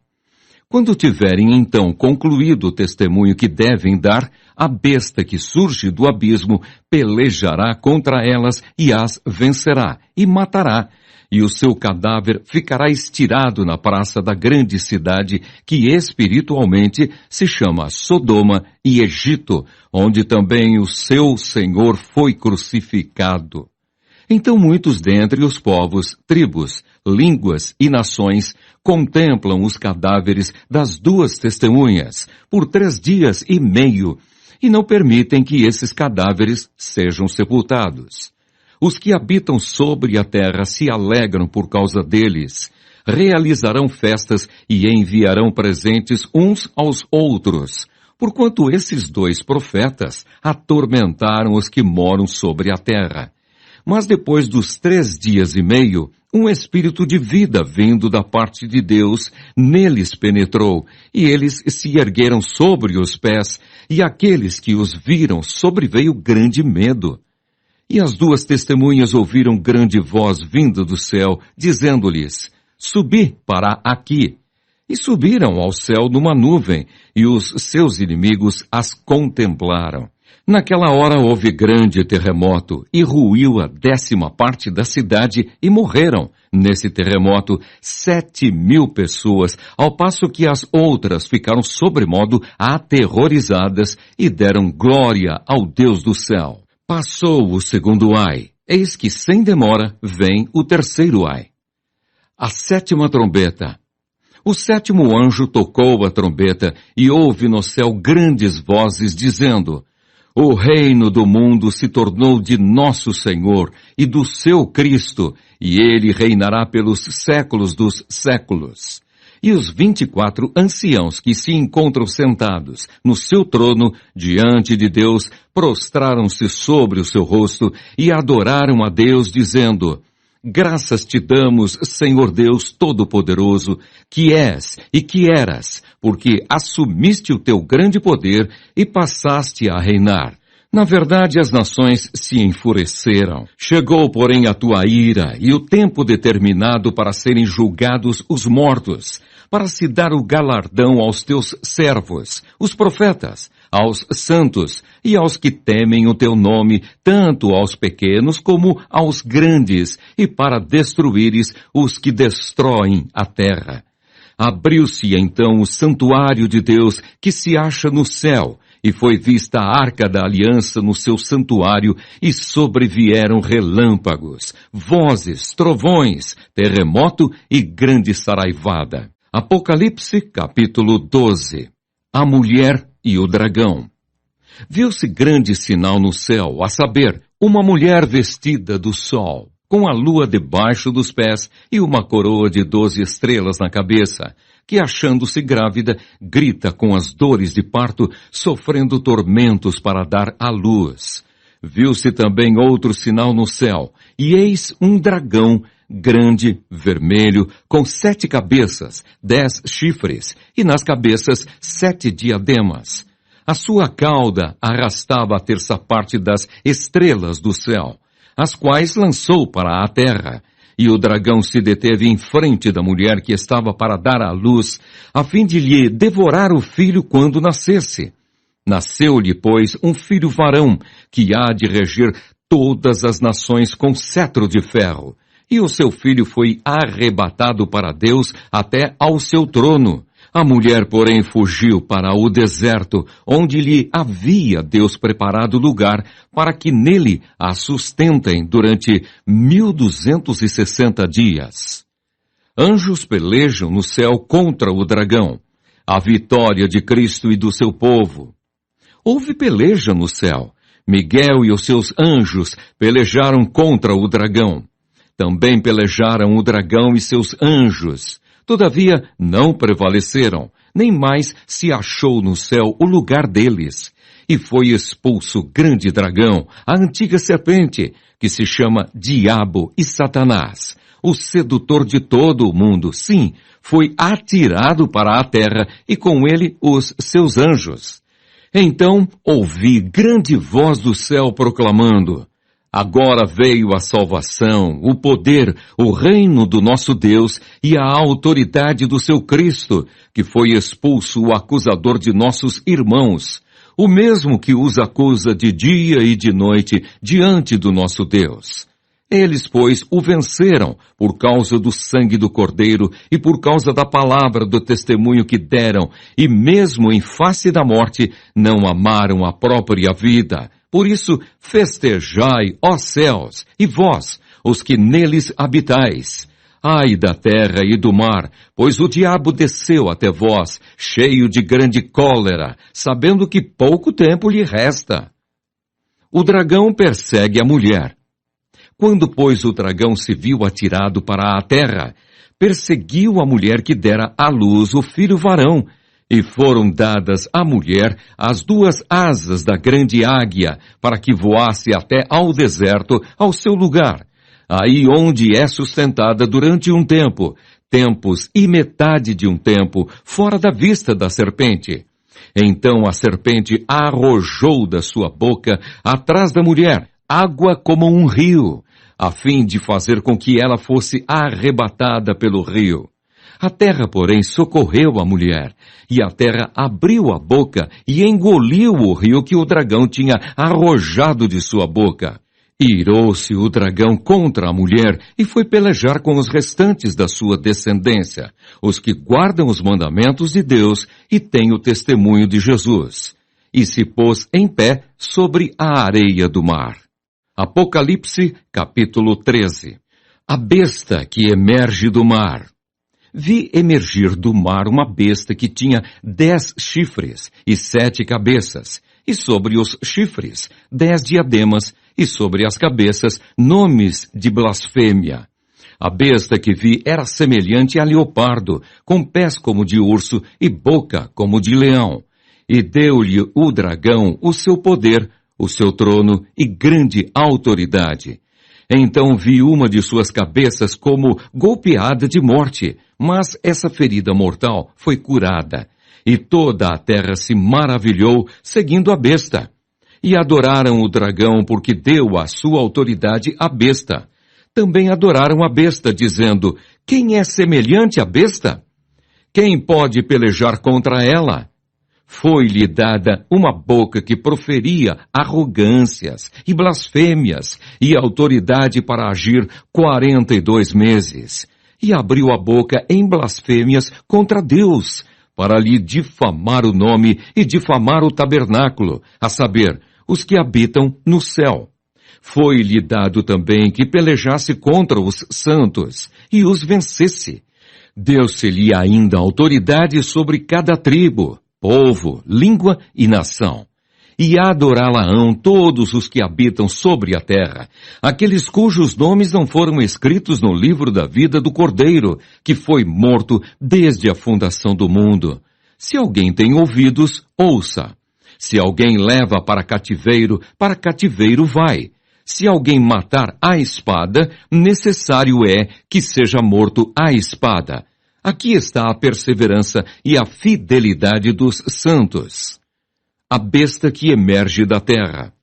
Quando tiverem então concluído o testemunho que devem dar, a besta que surge do abismo pelejará contra elas e as vencerá, e matará, e o seu cadáver ficará estirado na praça da grande cidade, que espiritualmente se chama Sodoma e Egito, onde também o seu Senhor foi crucificado. Então muitos dentre os povos, tribos, línguas e nações contemplam os cadáveres das 2 testemunhas por 3 dias e meio, e não permitem que esses cadáveres sejam sepultados. Os que habitam sobre a terra se alegram por causa deles, realizarão festas e enviarão presentes uns aos outros, porquanto esses 2 profetas atormentaram os que moram sobre a terra. Mas depois dos 3 dias e meio, um espírito de vida vindo da parte de Deus neles penetrou, e eles se ergueram sobre os pés, e aqueles que os viram sobreveio grande medo. E as 2 testemunhas ouviram grande voz vinda do céu, dizendo-lhes: subi para aqui. E subiram ao céu numa nuvem, e os seus inimigos as contemplaram. Naquela hora houve grande terremoto, e ruiu a 10ª parte da cidade, e morreram, nesse terremoto, 7.000 pessoas, ao passo que as outras ficaram sobremodo aterrorizadas, e deram glória ao Deus do céu. Passou o segundo ai, eis que sem demora vem o terceiro ai. A 7ª trombeta. O 7º anjo tocou a trombeta, e houve no céu grandes vozes dizendo: o reino do mundo se tornou de nosso Senhor e do seu Cristo, e ele reinará pelos séculos dos séculos. E os 24 anciãos que se encontram sentados no seu trono diante de Deus prostraram-se sobre o seu rosto e adoraram a Deus, dizendo: graças te damos, Senhor Deus Todo-Poderoso, que és e que eras, porque assumiste o teu grande poder e passaste a reinar. Na verdade, as nações se enfureceram. Chegou, porém, a tua ira e o tempo determinado para serem julgados os mortos, para se dar o galardão aos teus servos, os profetas, aos santos e aos que temem o teu nome, tanto aos pequenos como aos grandes, e para destruíres os que destroem a terra. Abriu-se então o santuário de Deus que se acha no céu, e foi vista a arca da aliança no seu santuário, e sobrevieram relâmpagos, vozes, trovões, terremoto e grande saraivada. Apocalipse, capítulo 12. A mulher e o dragão. Viu-se grande sinal no céu, a saber, uma mulher vestida do sol, com a lua debaixo dos pés e uma coroa de 12 estrelas na cabeça, que, achando-se grávida, grita com as dores de parto, sofrendo tormentos para dar à luz. Viu-se também outro sinal no céu, e eis um dragão grande, vermelho, com 7 cabeças, 10 chifres, e nas cabeças 7 diademas. A sua cauda arrastava a 1/3 parte das estrelas do céu, as quais lançou para a terra. E o dragão se deteve em frente da mulher que estava para dar à luz, a fim de lhe devorar o filho quando nascesse. Nasceu-lhe, pois, um filho varão, que há de reger todas as nações com cetro de ferro. E o seu filho foi arrebatado para Deus até ao seu trono. A mulher, porém, fugiu para o deserto, onde lhe havia Deus preparado lugar para que nele a sustentem durante 1260 dias. Anjos pelejam no céu contra o dragão, a vitória de Cristo e do seu povo. Houve peleja no céu. Miguel e os seus anjos pelejaram contra o dragão. Também pelejaram o dragão e seus anjos. Todavia não prevaleceram, nem mais se achou no céu o lugar deles. E foi expulso o grande dragão, a antiga serpente, que se chama Diabo e Satanás, o sedutor de todo o mundo. Sim, foi atirado para a terra e com ele os seus anjos. Então ouvi grande voz do céu proclamando: agora veio a salvação, o poder, o reino do nosso Deus e a autoridade do seu Cristo, que foi expulso o acusador de nossos irmãos, o mesmo que os acusa de dia e de noite diante do nosso Deus. Eles, pois, o venceram por causa do sangue do Cordeiro e por causa da palavra do testemunho que deram, e mesmo em face da morte não amaram a própria vida. Por isso, festejai, ó céus, e vós, os que neles habitais. Ai da terra e do mar, pois o diabo desceu até vós, cheio de grande cólera, sabendo que pouco tempo lhe resta. O dragão persegue a mulher. Quando, pois, o dragão se viu atirado para a terra, perseguiu a mulher que dera à luz o filho varão, e foram dadas à mulher as 2 asas da grande águia, para que voasse até ao deserto, ao seu lugar, aí onde é sustentada durante um tempo, tempos e metade de um tempo, fora da vista da serpente. Então a serpente arrojou da sua boca, atrás da mulher, água como um rio, a fim de fazer com que ela fosse arrebatada pelo rio. A terra, porém, socorreu a mulher, e a terra abriu a boca e engoliu o rio que o dragão tinha arrojado de sua boca. Irou-se o dragão contra a mulher e foi pelejar com os restantes da sua descendência, os que guardam os mandamentos de Deus e têm o testemunho de Jesus. E se pôs em pé sobre a areia do mar. Apocalipse, capítulo 13. A besta que emerge do mar. Vi emergir do mar uma besta que tinha 10 chifres e 7 cabeças, e sobre os chifres 10 diademas, e sobre as cabeças nomes de blasfêmia. A besta que vi era semelhante a leopardo, com pés como de urso e boca como de leão. E deu-lhe o dragão o seu poder, o seu trono e grande autoridade. Então vi uma de suas cabeças como golpeada de morte, mas essa ferida mortal foi curada. E toda a terra se maravilhou, seguindo a besta. E adoraram o dragão porque deu a sua autoridade à besta. Também adoraram a besta, dizendo, quem é semelhante à besta? Quem pode pelejar contra ela? Foi-lhe dada uma boca que proferia arrogâncias e blasfêmias e autoridade para agir 42 meses. E abriu a boca em blasfêmias contra Deus, para lhe difamar o nome e difamar o tabernáculo, a saber, os que habitam no céu. Foi-lhe dado também que pelejasse contra os santos e os vencesse. Deu-se-lhe ainda autoridade sobre cada tribo, povo, língua e nação. E adorá-la-ão todos os que habitam sobre a terra, aqueles cujos nomes não foram escritos no livro da vida do Cordeiro, que foi morto desde a fundação do mundo. Se alguém tem ouvidos, ouça. Se alguém leva para cativeiro vai. Se alguém matar à espada, necessário é que seja morto à espada. Aqui está a perseverança e a fidelidade dos santos. A besta que emerge da terra.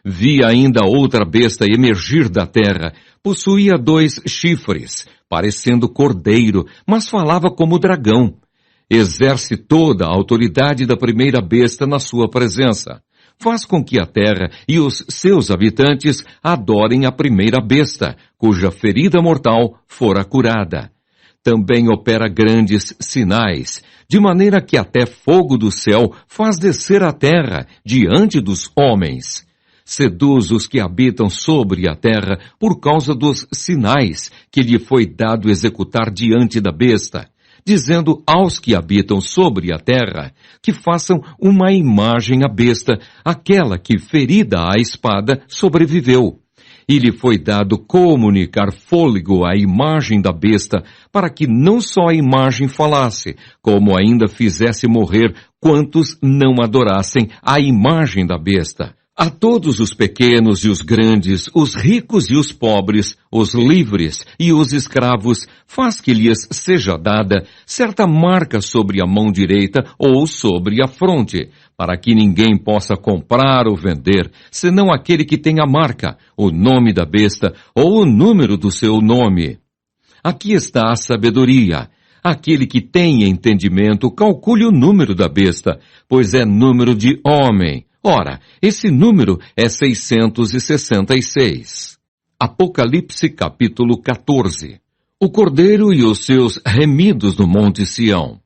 Vi ainda outra besta emergir da terra. Possuía 2 chifres, parecendo cordeiro, mas falava como dragão. Exerce toda a autoridade da primeira besta na sua presença. Faz com que a terra e os seus habitantes adorem a primeira besta, cuja ferida mortal fora curada. Também opera grandes sinais, de maneira que até fogo do céu faz descer a terra diante dos homens. Seduz os que habitam sobre a terra por causa dos sinais que lhe foi dado executar diante da besta, dizendo aos que habitam sobre a terra que façam uma imagem à besta, aquela que, ferida à espada, sobreviveu. E lhe foi dado comunicar fôlego à imagem da besta, para que não só a imagem falasse, como ainda fizesse morrer quantos não adorassem a imagem da besta. A todos os pequenos e os grandes, os ricos e os pobres, os livres e os escravos, faz que lhes seja dada certa marca sobre a mão direita ou sobre a fronte, para que ninguém possa comprar ou vender, senão aquele que tem a marca, o nome da besta ou o número do seu nome. Aqui está a sabedoria. Aquele que tem entendimento, calcule o número da besta, pois é número de homem. Ora, esse número é 666. Apocalipse capítulo 14. O Cordeiro e os seus remidos no Monte Sião.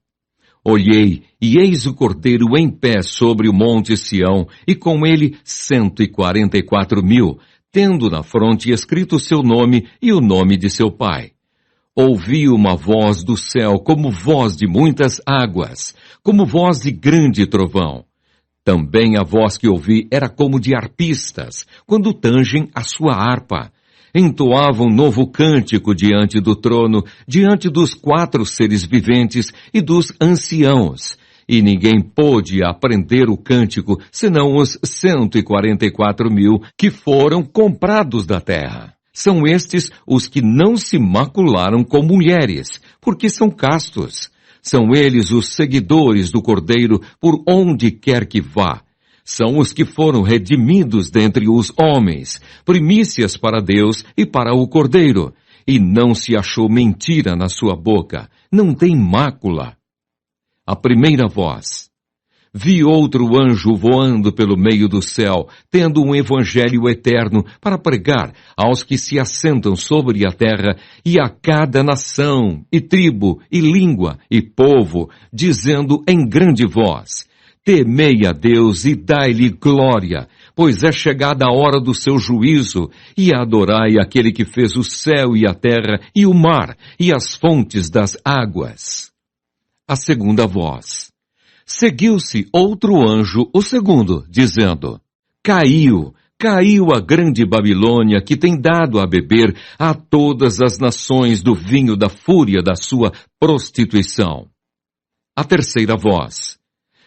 Olhei, e eis o Cordeiro em pé sobre o Monte Sião, e com ele 144.000, tendo na fronte escrito seu nome e o nome de seu pai. Ouvi uma voz do céu como voz de muitas águas, como voz de grande trovão. Também a voz que ouvi era como de arpistas, quando tangem a sua harpa. Entoavam novo cântico diante do trono, diante dos 4 seres viventes e dos anciãos. E ninguém pôde aprender o cântico, senão os 144.000 que foram comprados da terra. São estes os que não se macularam com mulheres, porque são castos. São eles os seguidores do Cordeiro por onde quer que vá. São os que foram redimidos dentre os homens, primícias para Deus e para o Cordeiro. e não se achou mentira na sua boca, não tem mácula. A primeira voz. Vi outro anjo voando pelo meio do céu, tendo um evangelho eterno para pregar aos que se assentam sobre a terra e a cada nação, e tribo, e língua, e povo, dizendo em grande voz: temei a Deus e dai-lhe glória, pois é chegada a hora do seu juízo, e adorai aquele que fez o céu e a terra, e o mar, e as fontes das águas. A segunda voz. Seguiu-se outro anjo, o segundo, dizendo: caiu a grande Babilônia, que tem dado a beber a todas as nações do vinho da fúria da sua prostituição. A terceira voz.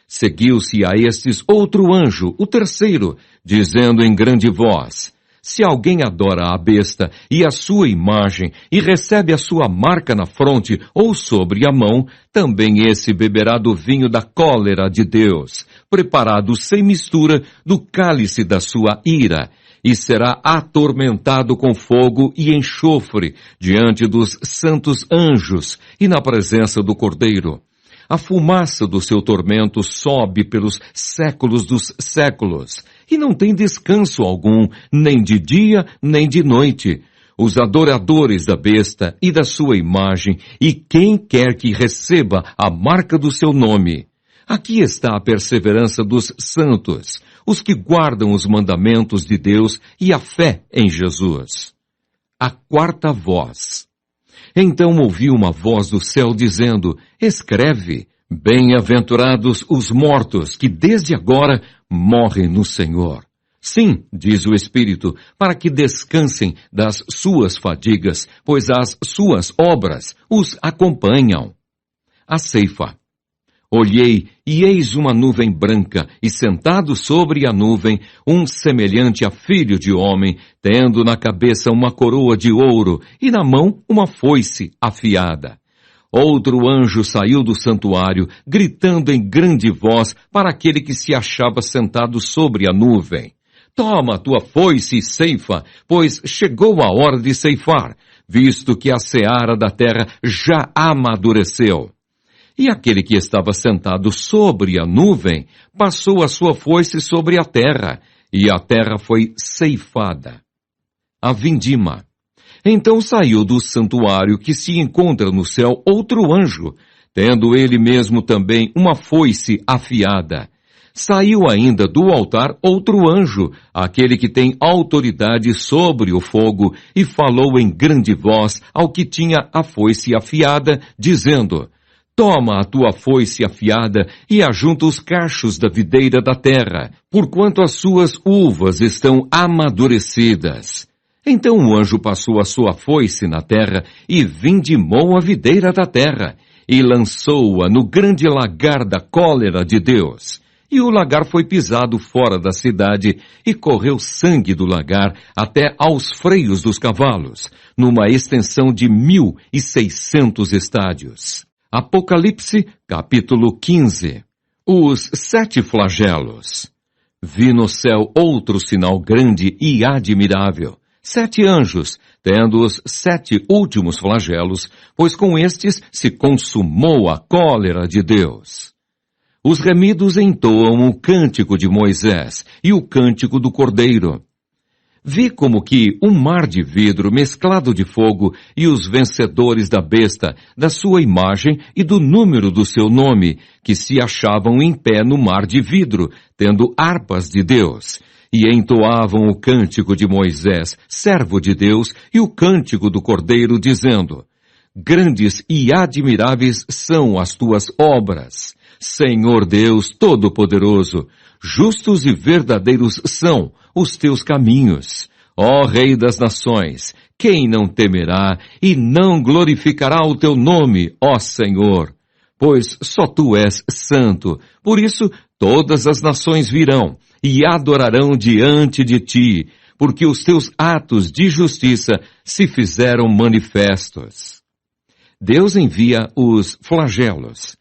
Seguiu-se a estes outro anjo, o terceiro, dizendo em grande voz: se alguém adora a besta e a sua imagem e recebe a sua marca na fronte ou sobre a mão, também esse beberá do vinho da cólera de Deus, preparado sem mistura do cálice da sua ira, e será atormentado com fogo e enxofre diante dos santos anjos e na presença do Cordeiro. A fumaça do seu tormento sobe pelos séculos dos séculos, e não tem descanso algum, nem de dia, nem de noite. Os adoradores da besta e da sua imagem, e quem quer que receba a marca do seu nome. Aqui está a perseverança dos santos, os que guardam os mandamentos de Deus e a fé em Jesus. A quarta voz. Então ouvi uma voz do céu dizendo: escreve, bem-aventurados os mortos que desde agora morrem no Senhor. Sim, diz o Espírito, para que descansem das suas fadigas, pois as suas obras os acompanham. A ceifa. Olhei, e eis uma nuvem branca, e sentado sobre a nuvem, um semelhante a filho de homem, tendo na cabeça uma coroa de ouro, e na mão uma foice afiada. Outro anjo saiu do santuário, gritando em grande voz para aquele que se achava sentado sobre a nuvem: toma tua foice e ceifa, pois chegou a hora de ceifar, visto que a seara da terra já amadureceu. E aquele que estava sentado sobre a nuvem passou a sua foice sobre a terra, e a terra foi ceifada. A vindima. Então saiu do santuário que se encontra no céu outro anjo, tendo ele mesmo também uma foice afiada. Saiu ainda do altar outro anjo, aquele que tem autoridade sobre o fogo, e falou em grande voz ao que tinha a foice afiada, dizendo: toma a tua foice afiada e ajunta os cachos da videira da terra, porquanto as suas uvas estão amadurecidas. Então o anjo passou a sua foice na terra e vindimou a videira da terra, e lançou-a no grande lagar da cólera de Deus. E o lagar foi pisado fora da cidade, e correu sangue do lagar até aos freios dos cavalos, numa extensão de 1.600 estádios. Apocalipse, capítulo 15. Os 7 flagelos. Vi no céu outro sinal grande e admirável: 7 anjos, tendo os 7 últimos flagelos, pois com estes se consumou a cólera de Deus. Os remidos entoam o cântico de Moisés e o cântico do Cordeiro. Vi como que um mar de vidro mesclado de fogo e os vencedores da besta, da sua imagem e do número do seu nome, que se achavam em pé no mar de vidro, tendo harpas de Deus, e entoavam o cântico de Moisés, servo de Deus, e o cântico do Cordeiro, dizendo: grandes e admiráveis são as tuas obras, Senhor Deus Todo-Poderoso. Justos e verdadeiros são os teus caminhos, ó Rei das nações. Quem não temerá e não glorificará o teu nome, ó Senhor? Pois só tu és santo. Por isso todas as nações virão e adorarão diante de ti, porque os teus atos de justiça se fizeram manifestos. Deus envia os flagelos.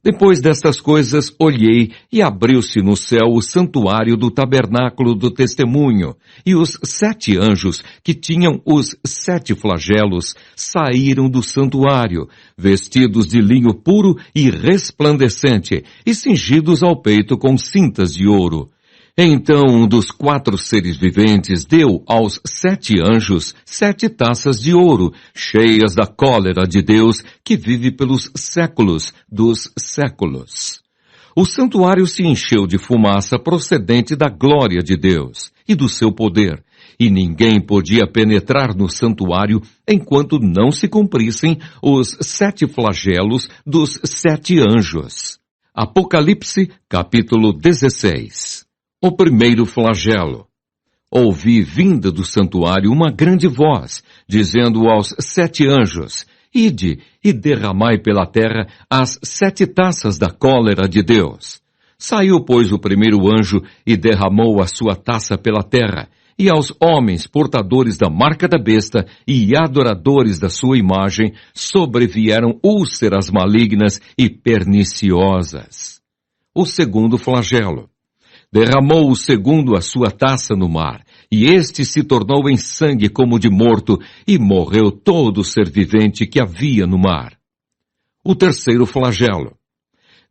Depois destas coisas, olhei, e abriu-se no céu o santuário do tabernáculo do testemunho, e os 7 anjos, que tinham os 7 flagelos, saíram do santuário, vestidos de linho puro e resplandecente, e cingidos ao peito com cintas de ouro. Então um dos 4 seres viventes deu aos 7 anjos 7 taças de ouro, cheias da cólera de Deus, que vive pelos séculos dos séculos. O santuário se encheu de fumaça procedente da glória de Deus e do seu poder, e ninguém podia penetrar no santuário enquanto não se cumprissem os 7 flagelos dos 7 anjos. Apocalipse, capítulo 16. O primeiro flagelo. Ouvi vinda do santuário uma grande voz, dizendo aos 7 anjos, Ide e derramai pela terra as 7 taças da cólera de Deus. Saiu, pois, o primeiro anjo e derramou a sua taça pela terra, e aos homens portadores da marca da besta e adoradores da sua imagem sobrevieram úlceras malignas e perniciosas. O segundo flagelo. Derramou o segundo a sua taça no mar, e este se tornou em sangue como de morto, e morreu todo ser vivente que havia no mar. O terceiro flagelo.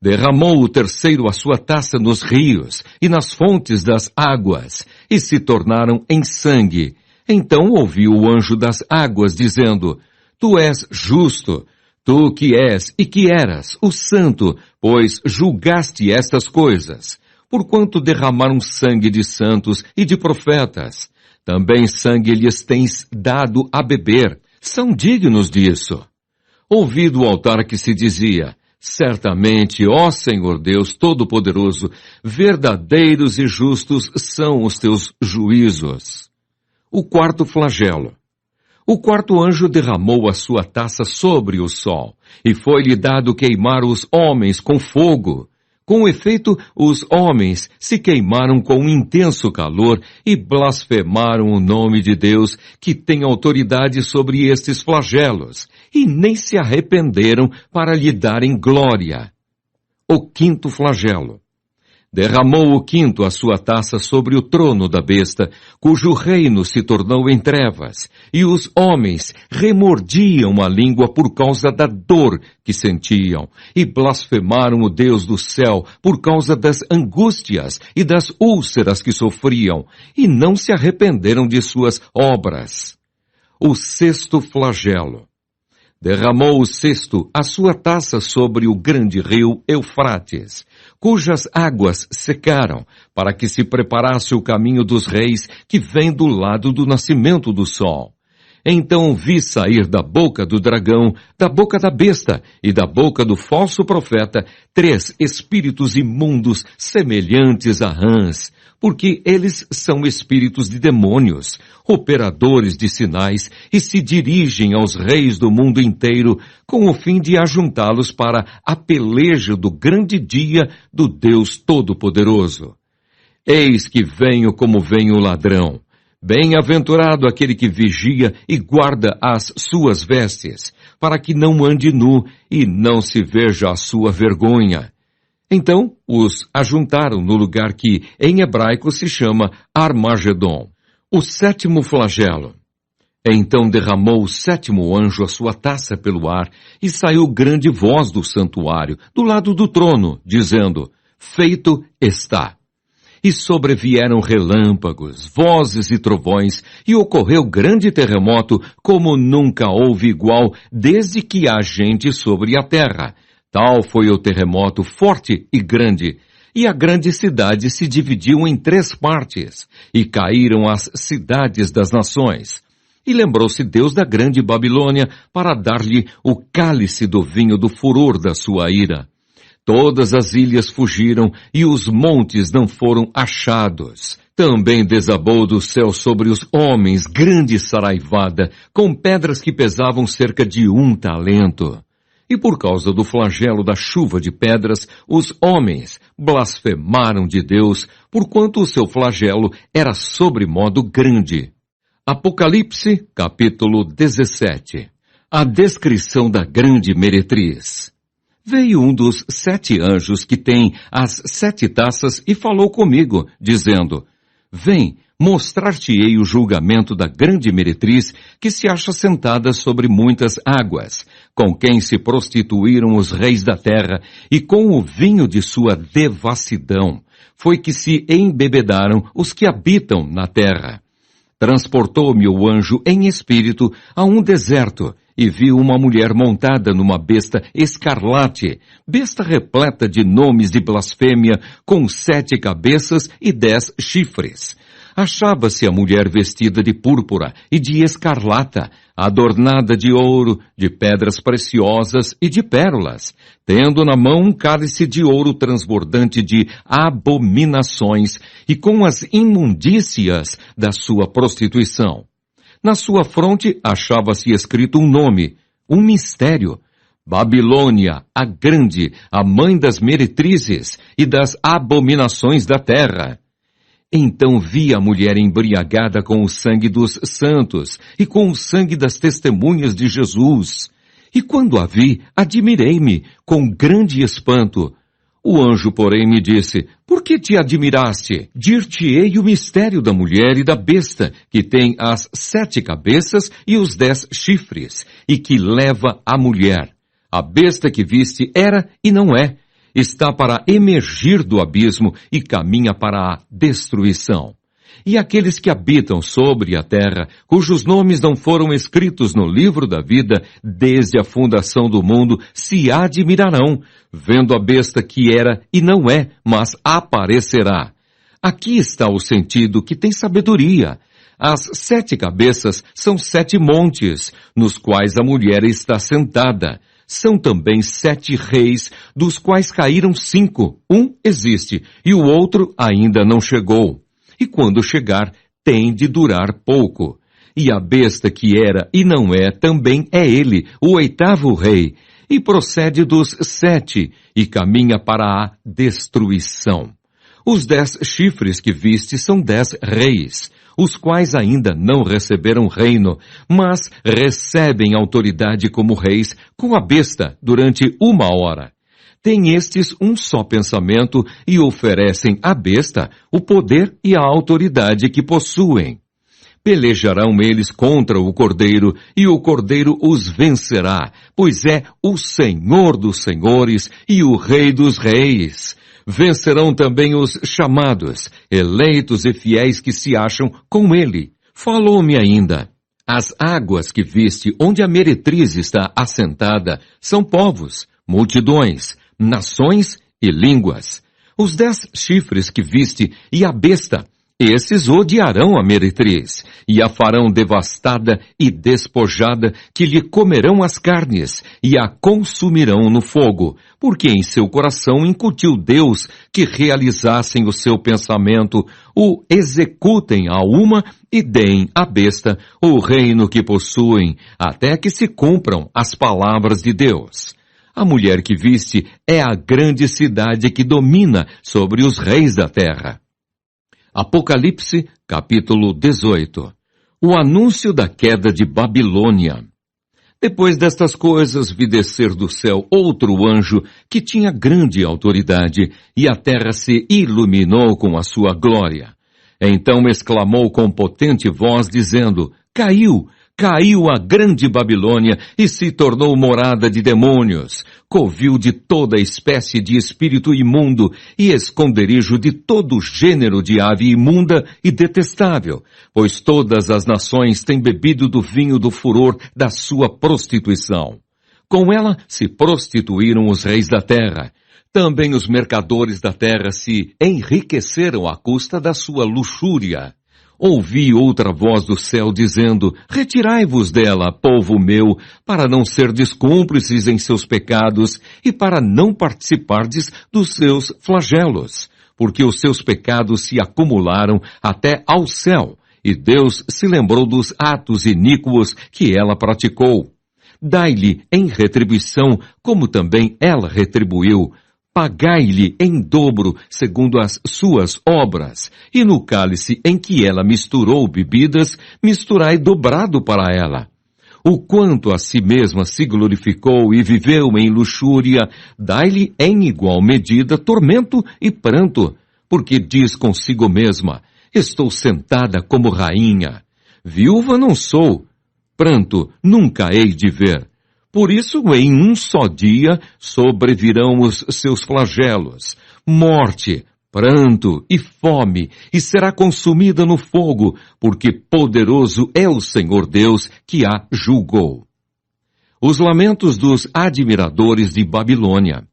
Derramou o terceiro a sua taça nos rios e nas fontes das águas, e se tornaram em sangue. Então ouviu o anjo das águas, dizendo, Tu és justo, tu que és e que eras o santo, pois julgaste estas coisas. Porquanto derramaram sangue de santos e de profetas, também sangue lhes tens dado a beber, são dignos disso. Ouvi do altar que se dizia, certamente, ó Senhor Deus Todo-Poderoso, verdadeiros e justos são os teus juízos. O quarto flagelo. O quarto anjo derramou a sua taça sobre o sol, e foi-lhe dado queimar os homens com fogo. Com efeito, os homens se queimaram com um intenso calor e blasfemaram o nome de Deus, que tem autoridade sobre estes flagelos, e nem se arrependeram para lhe darem glória. O quinto flagelo. Derramou o quinto a sua taça sobre o trono da besta, cujo reino se tornou em trevas, e os homens remordiam a língua por causa da dor que sentiam, e blasfemaram o Deus do céu por causa das angústias e das úlceras que sofriam, e não se arrependeram de suas obras. O sexto flagelo. Derramou o sexto a sua taça sobre o grande rio Eufrates, cujas águas secaram, para que se preparasse o caminho dos reis que vem do lado do nascimento do sol. Então vi sair da boca do dragão, da boca da besta e da boca do falso profeta 3 espíritos imundos semelhantes a rãs, porque eles são espíritos de demônios, operadores de sinais, e se dirigem aos reis do mundo inteiro com o fim de ajuntá-los para a peleja do grande dia do Deus Todo-Poderoso. Eis que venho como vem o ladrão. Bem-aventurado aquele que vigia e guarda as suas vestes, para que não ande nu e não se veja a sua vergonha. Então os ajuntaram no lugar que em hebraico se chama Armagedon. O sétimo flagelo. Então derramou o sétimo anjo a sua taça pelo ar, e saiu grande voz do santuário, do lado do trono, dizendo, Feito está. E sobrevieram relâmpagos, vozes e trovões, e ocorreu grande terremoto, como nunca houve igual, desde que há gente sobre a terra. Tal foi o terremoto forte e grande, e a grande cidade se dividiu em 3 partes, e caíram as cidades das nações. E lembrou-se Deus da grande Babilônia para dar-lhe o cálice do vinho do furor da sua ira. Todas as ilhas fugiram e os montes não foram achados. Também desabou do céu sobre os homens grande saraivada, com pedras que pesavam cerca de 1 talento. E por causa do flagelo da chuva de pedras, os homens blasfemaram de Deus, porquanto o seu flagelo era sobremodo grande. Apocalipse, capítulo 17. A descrição da grande meretriz. Veio um dos 7 anjos que tem as 7 taças e falou comigo, dizendo: Vem, mostrar-te-ei o julgamento da grande meretriz que se acha sentada sobre muitas águas, com quem se prostituíram os reis da terra, e com o vinho de sua devassidão foi que se embebedaram os que habitam na terra. Transportou-me o anjo em espírito a um deserto, e vi uma mulher montada numa besta escarlate, besta repleta de nomes de blasfêmia, com 7 cabeças e 10 chifres. Achava-se a mulher vestida de púrpura e de escarlata, adornada de ouro, de pedras preciosas e de pérolas, tendo na mão um cálice de ouro transbordante de abominações e com as imundícias da sua prostituição. Na sua fronte achava-se escrito um nome, um mistério: Babilônia, a grande, a mãe das meretrizes e das abominações da terra. Então vi a mulher embriagada com o sangue dos santos e com o sangue das testemunhas de Jesus. E quando a vi, admirei-me com grande espanto. O anjo, porém, me disse: Por que te admiraste? Dir-te-ei o mistério da mulher e da besta, que tem as 7 cabeças e os 10 chifres, e que leva a mulher. A besta que viste era e não é. Está para emergir do abismo e caminha para a destruição. E aqueles que habitam sobre a terra, cujos nomes não foram escritos no livro da vida desde a fundação do mundo, se admirarão, vendo a besta que era e não é, mas aparecerá. Aqui está o sentido que tem sabedoria. As 7 cabeças são 7 montes, nos quais a mulher está sentada. São também 7 reis, dos quais caíram 5. Um existe, e o outro ainda não chegou. E quando chegar, tem de durar pouco. E a besta que era e não é, também é ele, o 8º rei, e procede dos 7, e caminha para a destruição. Os 10 chifres que viste são 10 reis, os quais ainda não receberam reino, mas recebem autoridade como reis com a besta durante 1 hora. Têm estes um só pensamento e oferecem à besta o poder e a autoridade que possuem. Pelejarão eles contra o Cordeiro, e o Cordeiro os vencerá, pois é o Senhor dos senhores e o Rei dos reis. Vencerão também os chamados, eleitos e fiéis que se acham com ele. Falou-me ainda: As águas que viste onde a meretriz está assentada são povos, multidões, nações e línguas. Os 10 chifres que viste e a besta, esses odiarão a meretriz, e a farão devastada e despojada, que lhe comerão as carnes, e a consumirão no fogo, porque em seu coração incutiu Deus que realizassem o seu pensamento, o executem a uma e deem à besta o reino que possuem, até que se cumpram as palavras de Deus. A mulher que viste é a grande cidade que domina sobre os reis da terra. Apocalipse, capítulo 18. O anúncio da queda de Babilônia. Depois destas coisas, vi descer do céu outro anjo que tinha grande autoridade, e a terra se iluminou com a sua glória. Então exclamou com potente voz, dizendo: Caiu! Caiu a grande Babilônia e se tornou morada de demônios, covil de toda espécie de espírito imundo e esconderijo de todo gênero de ave imunda e detestável, pois todas as nações têm bebido do vinho do furor da sua prostituição. Com ela se prostituíram os reis da terra. Também os mercadores da terra se enriqueceram à custa da sua luxúria. Ouvi outra voz do céu dizendo: Retirai-vos dela, povo meu, para não serdes cúmplices em seus pecados e para não participardes dos seus flagelos, porque os seus pecados se acumularam até ao céu, e Deus se lembrou dos atos iníquos que ela praticou. Dai-lhe em retribuição, como também ela retribuiu. Pagai-lhe em dobro, segundo as suas obras, e no cálice em que ela misturou bebidas, misturai dobrado para ela. o quanto a si mesma se glorificou e viveu em luxúria, dai-lhe em igual medida tormento e pranto, porque diz consigo mesma, estou sentada como rainha. Viúva não sou, pranto nunca hei de ver. Por isso, em um só dia, sobrevirão os seus flagelos, morte, pranto e fome, e será consumida no fogo, porque poderoso é o Senhor Deus que a julgou. Os lamentos dos admiradores de Babilônia.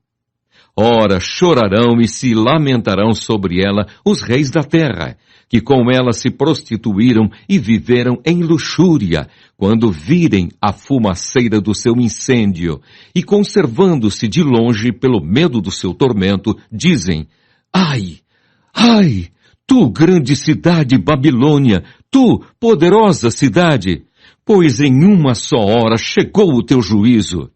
Ora, chorarão e se lamentarão sobre ela os reis da terra, que com ela se prostituíram e viveram em luxúria, quando virem a fumaceira do seu incêndio, e conservando-se de longe pelo medo do seu tormento, dizem, ai, ai, tu grande cidade Babilônia, tu poderosa cidade, pois em uma só hora chegou o teu juízo.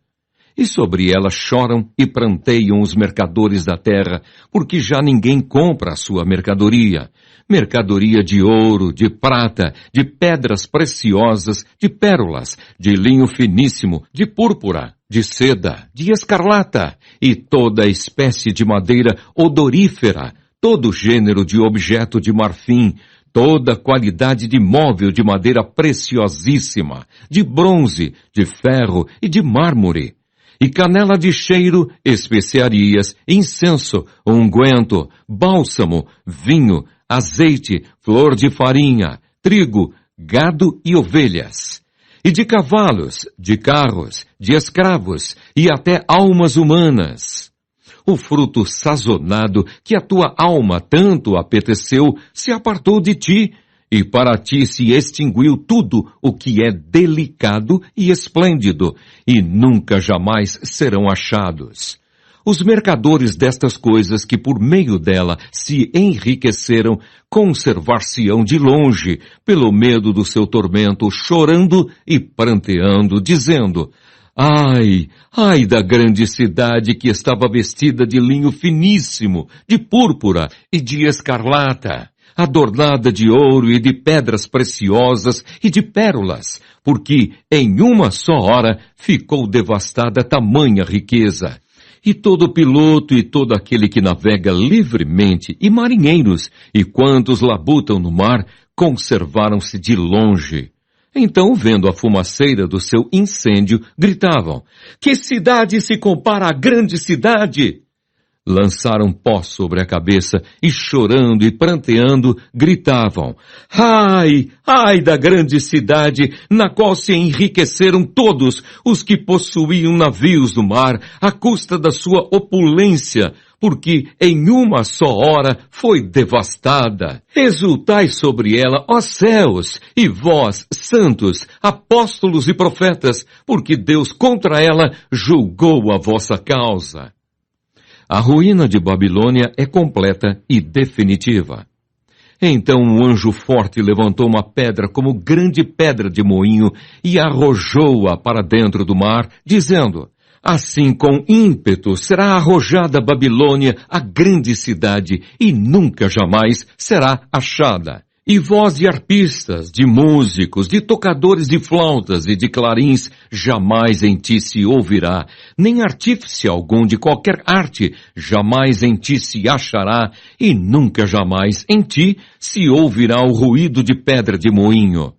E sobre ela choram e pranteiam os mercadores da terra, porque já ninguém compra a sua mercadoria. Mercadoria de ouro, de prata, de pedras preciosas, de pérolas, de linho finíssimo, de púrpura, de seda, de escarlata, e toda espécie de madeira odorífera, todo gênero de objeto de marfim, toda qualidade de móvel de madeira preciosíssima, de bronze, de ferro e de mármore, e canela de cheiro, especiarias, incenso, unguento, bálsamo, vinho, azeite, flor de farinha, trigo, gado e ovelhas, e de cavalos, de carros, de escravos e até almas humanas. O fruto sazonado que a tua alma tanto apeteceu se apartou de ti, e para ti se extinguiu tudo o que é delicado e esplêndido, e nunca jamais serão achados. Os mercadores destas coisas que por meio dela se enriqueceram, conservar-se-ão de longe, pelo medo do seu tormento, chorando e pranteando, dizendo, ai, ai da grande cidade que estava vestida de linho finíssimo, de púrpura e de escarlata, adornada de ouro e de pedras preciosas e de pérolas, porque em uma só hora ficou devastada tamanha riqueza. E todo piloto e todo aquele que navega livremente, e marinheiros, e quantos labutam no mar, conservaram-se de longe. Então, vendo a fumaceira do seu incêndio, gritavam, que cidade se compara à grande cidade? Lançaram pó sobre a cabeça e chorando e pranteando, gritavam, ai, ai da grande cidade, na qual se enriqueceram todos os que possuíam navios no mar, à custa da sua opulência, porque em uma só hora foi devastada. Exultai sobre ela, ó céus, e vós, santos, apóstolos e profetas, porque Deus contra ela julgou a vossa causa. A ruína de Babilônia é completa e definitiva. Então um anjo forte levantou uma pedra como grande pedra de moinho e arrojou-a para dentro do mar, dizendo, assim com ímpeto será arrojada Babilônia, a grande cidade, e nunca jamais será achada. E voz de arpistas, de músicos, de tocadores de flautas e de clarins, jamais em ti se ouvirá, nem artífice algum de qualquer arte, jamais em ti se achará, e nunca jamais em ti se ouvirá o ruído de pedra de moinho.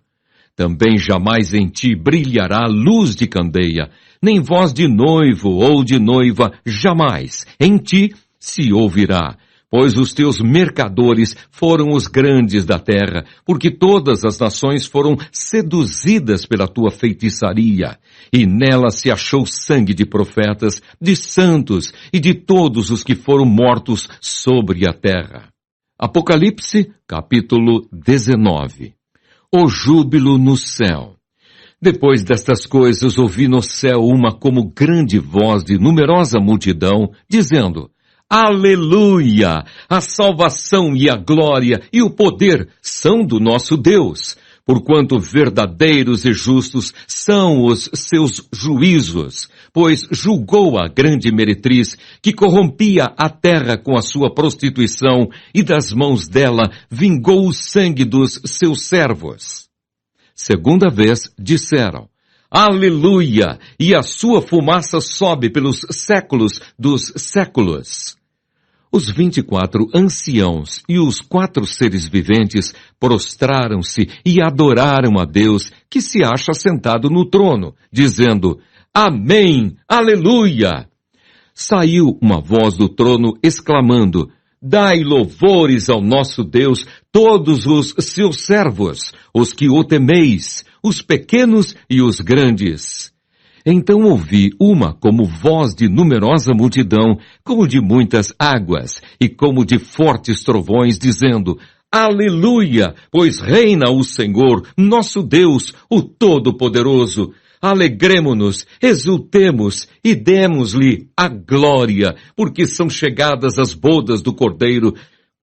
Também jamais em ti brilhará luz de candeia, nem voz de noivo ou de noiva, jamais em ti se ouvirá. Pois os teus mercadores foram os grandes da terra, porque todas as nações foram seduzidas pela tua feitiçaria, e nela se achou sangue de profetas, de santos e de todos os que foram mortos sobre a terra. Apocalipse, capítulo 19. O júbilo no céu. Depois destas coisas ouvi no céu uma como grande voz de numerosa multidão, dizendo, Aleluia! A salvação e a glória e o poder são do nosso Deus, porquanto verdadeiros e justos são os seus juízos, pois julgou a grande meretriz que corrompia a terra com a sua prostituição e das mãos dela vingou o sangue dos seus servos. Segunda vez disseram, Aleluia! E a sua fumaça sobe pelos séculos dos séculos. Os 24 anciãos e os 4 seres viventes prostraram-se e adoraram a Deus, que se acha sentado no trono, dizendo: Amém! Aleluia! Saiu uma voz do trono exclamando: Dai louvores ao nosso Deus, todos os seus servos, os que o temeis, os pequenos e os grandes. Então ouvi uma como voz de numerosa multidão, como de muitas águas, e como de fortes trovões, dizendo: Aleluia! Pois reina o Senhor, nosso Deus, o Todo-Poderoso. Alegremo-nos, exultemos e demos-lhe a glória, porque são chegadas as bodas do Cordeiro,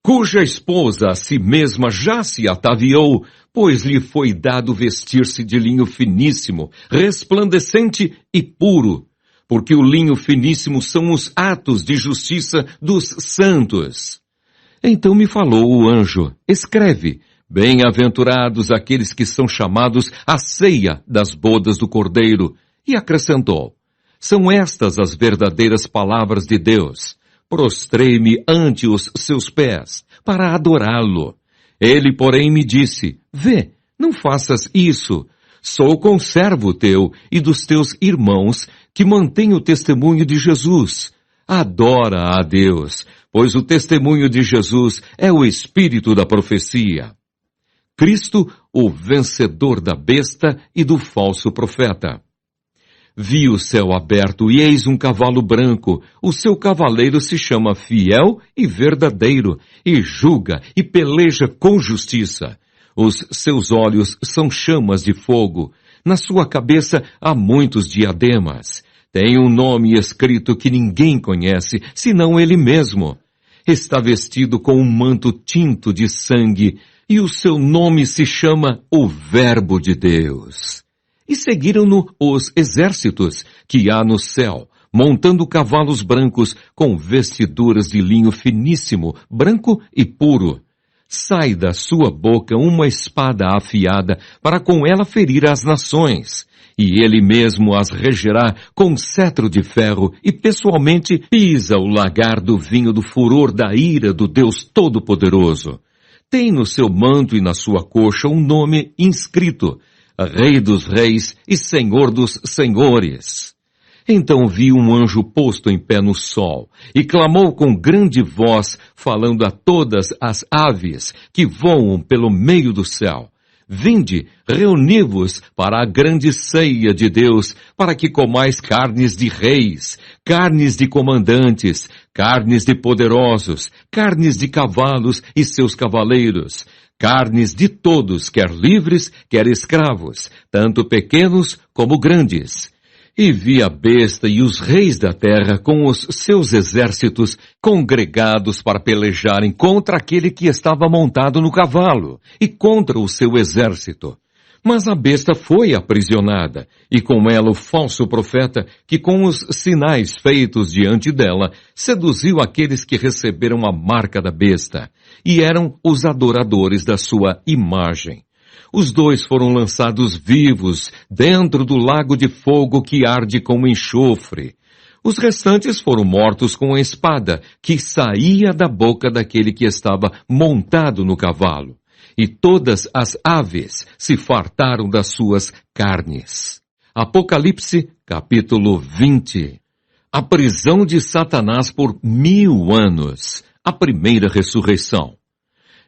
cuja esposa a si mesma já se ataviou, pois lhe foi dado vestir-se de linho finíssimo, resplandecente e puro, porque o linho finíssimo são os atos de justiça dos santos. Então me falou o anjo: escreve: bem-aventurados aqueles que são chamados à ceia das bodas do Cordeiro. E acrescentou: são estas as verdadeiras palavras de Deus. Prostrei-me ante os seus pés, para adorá-lo. Ele, porém, me disse: vê, não faças isso. Sou conservo teu e dos teus irmãos, que mantêm o testemunho de Jesus. Adora a Deus, pois o testemunho de Jesus é o espírito da profecia. Cristo, o vencedor da besta e do falso profeta. Vi o céu aberto e eis um cavalo branco. O seu cavaleiro se chama Fiel e Verdadeiro, e julga e peleja com justiça. Os seus olhos são chamas de fogo. Na sua cabeça há muitos diademas. Tem um nome escrito que ninguém conhece, senão ele mesmo. Está vestido com um manto tinto de sangue, e o seu nome se chama o Verbo de Deus. E seguiram-no os exércitos que há no céu, montando cavalos brancos com vestiduras de linho finíssimo, branco e puro. Sai da sua boca uma espada afiada para com ela ferir as nações. E ele mesmo as regerá com cetro de ferro e pessoalmente pisa o lagar do vinho do furor da ira do Deus Todo-Poderoso. Tem no seu manto e na sua coxa um nome inscrito: Rei dos Reis e Senhor dos Senhores. Então vi um anjo posto em pé no sol, e clamou com grande voz, falando a todas as aves que voam pelo meio do céu: vinde, reuni-vos para a grande ceia de Deus, para que comais carnes de reis, carnes de comandantes, carnes de poderosos, carnes de cavalos e seus cavaleiros, carnes de todos, quer livres, quer escravos, tanto pequenos como grandes. E vi a besta e os reis da terra com os seus exércitos congregados para pelejarem contra aquele que estava montado no cavalo e contra o seu exército. Mas a besta foi aprisionada, e com ela o falso profeta, que com os sinais feitos diante dela, seduziu aqueles que receberam a marca da besta, e eram os adoradores da sua imagem. Os dois foram lançados vivos dentro do lago de fogo que arde como enxofre. Os restantes foram mortos com a espada que saía da boca daquele que estava montado no cavalo. E todas as aves se fartaram das suas carnes. Apocalipse, capítulo 20. A prisão de Satanás por 1000 anos. A primeira ressurreição.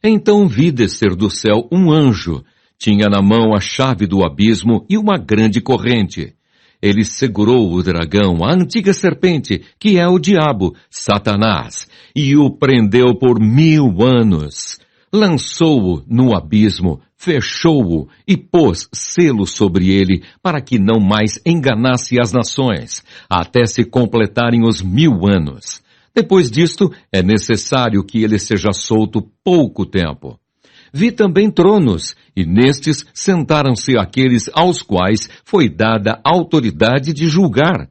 Então vi descer do céu um anjo. Tinha na mão a chave do abismo e uma grande corrente. Ele segurou o dragão, a antiga serpente, que é o diabo, Satanás, e o prendeu por 1000 anos. Lançou-o no abismo, fechou-o e pôs selo sobre ele, para que não mais enganasse as nações, até se completarem os 1000 anos. Depois disto, é necessário que ele seja solto pouco tempo. Vi também tronos, e nestes sentaram-se aqueles aos quais foi dada autoridade de julgar.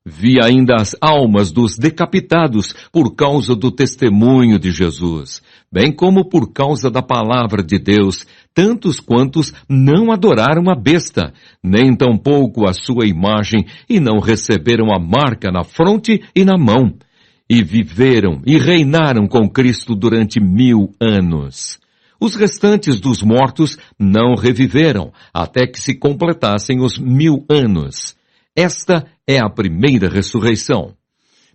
Vi ainda as almas dos decapitados por causa do testemunho de Jesus, bem como por causa da palavra de Deus, tantos quantos não adoraram a besta, nem tampouco a sua imagem, e não receberam a marca na fronte e na mão. E viveram e reinaram com Cristo durante 1000 anos. Os restantes dos mortos não reviveram, até que se completassem os 1000 anos. Esta é a primeira ressurreição.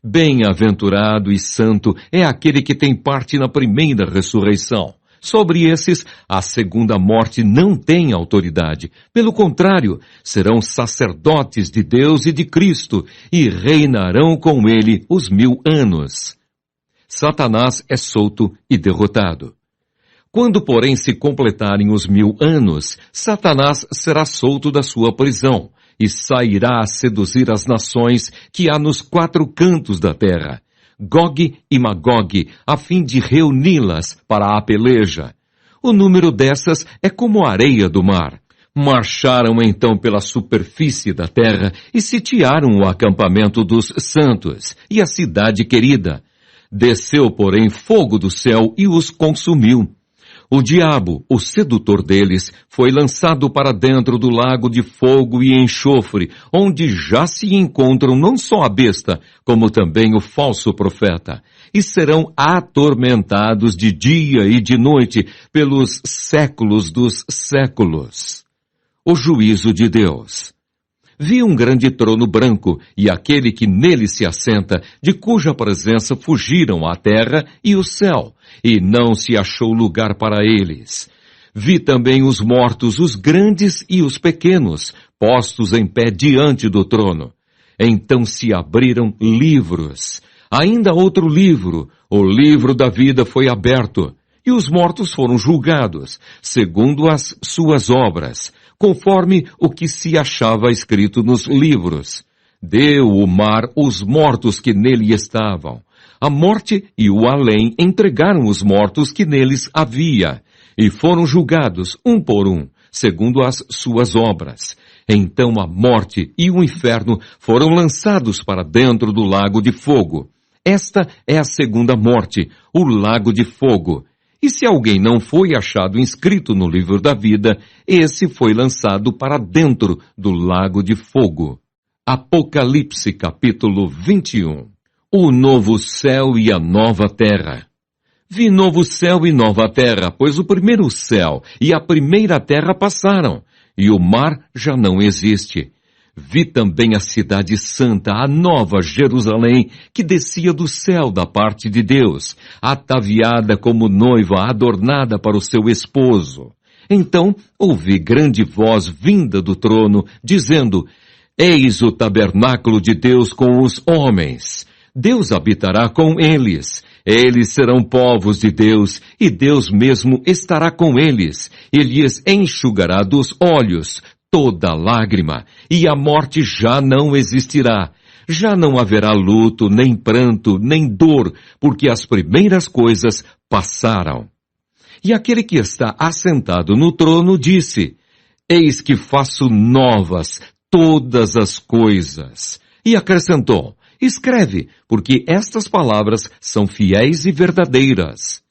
Bem-aventurado e santo é aquele que tem parte na primeira ressurreição. Sobre esses, a segunda morte não tem autoridade. Pelo contrário, serão sacerdotes de Deus e de Cristo, e reinarão com ele os 1000 anos. Satanás é solto e derrotado. Quando, porém, se completarem os 1000 anos, Satanás será solto da sua prisão, e sairá a seduzir as nações que há nos 4 cantos da terra, Gog e Magog, a fim de reuni-las para a peleja. O número dessas é como a areia do mar. Marcharam então pela superfície da terra e sitiaram o acampamento dos santos e a cidade querida. Desceu, porém, fogo do céu e os consumiu. O diabo, o sedutor deles, foi lançado para dentro do lago de fogo e enxofre, onde já se encontram não só a besta, como também o falso profeta, e serão atormentados de dia e de noite pelos séculos dos séculos. O juízo de Deus. Vi um grande trono branco, e aquele que nele se assenta, de cuja presença fugiram a terra e o céu, e não se achou lugar para eles. Vi também os mortos, os grandes e os pequenos, postos em pé diante do trono. Então se abriram livros. Ainda outro livro, o livro da vida foi aberto, e os mortos foram julgados, segundo as suas obras, conforme o que se achava escrito nos livros. Deu o mar os mortos que nele estavam. A morte e o além entregaram os mortos que neles havia, e foram julgados um por um, segundo as suas obras. Então a morte e o inferno foram lançados para dentro do lago de fogo. Esta é a segunda morte, o lago de fogo. E se alguém não foi achado inscrito no livro da vida, esse foi lançado para dentro do lago de fogo. Apocalipse capítulo 21. O novo céu e a nova terra. Vi novo céu e nova terra, pois o primeiro céu e a primeira terra passaram, e o mar já não existe. Vi também a cidade santa, a nova Jerusalém, que descia do céu da parte de Deus, ataviada como noiva adornada para o seu esposo. Então ouvi grande voz vinda do trono, dizendo: Eis o tabernáculo de Deus com os homens. Deus habitará com eles. Eles serão povos de Deus, e Deus mesmo estará com eles, e lhes enxugará dos olhos toda lágrima, e a morte já não existirá. Já não haverá luto, nem pranto, nem dor, porque as primeiras coisas passaram. E aquele que está assentado no trono disse: Eis que faço novas todas as coisas. E acrescentou: Escreve, porque estas palavras são fiéis e verdadeiras.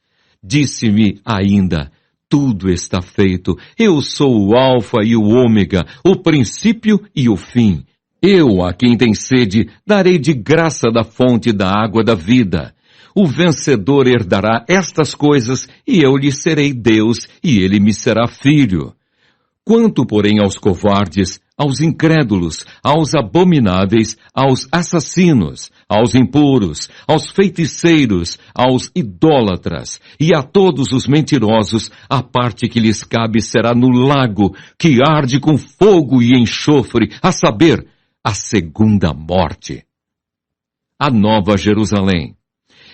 Disse-me ainda: Tudo está feito. Eu sou o Alfa e o Ômega, o princípio e o fim. Eu, a quem tem sede, darei de graça da fonte da água da vida. O vencedor herdará estas coisas, e eu lhe serei Deus, e ele me será filho. Quanto, porém, aos covardes, aos incrédulos, aos abomináveis, aos assassinos, aos impuros, aos feiticeiros, aos idólatras e a todos os mentirosos, a parte que lhes cabe será no lago, que arde com fogo e enxofre, a saber, a segunda morte. A Nova Jerusalém.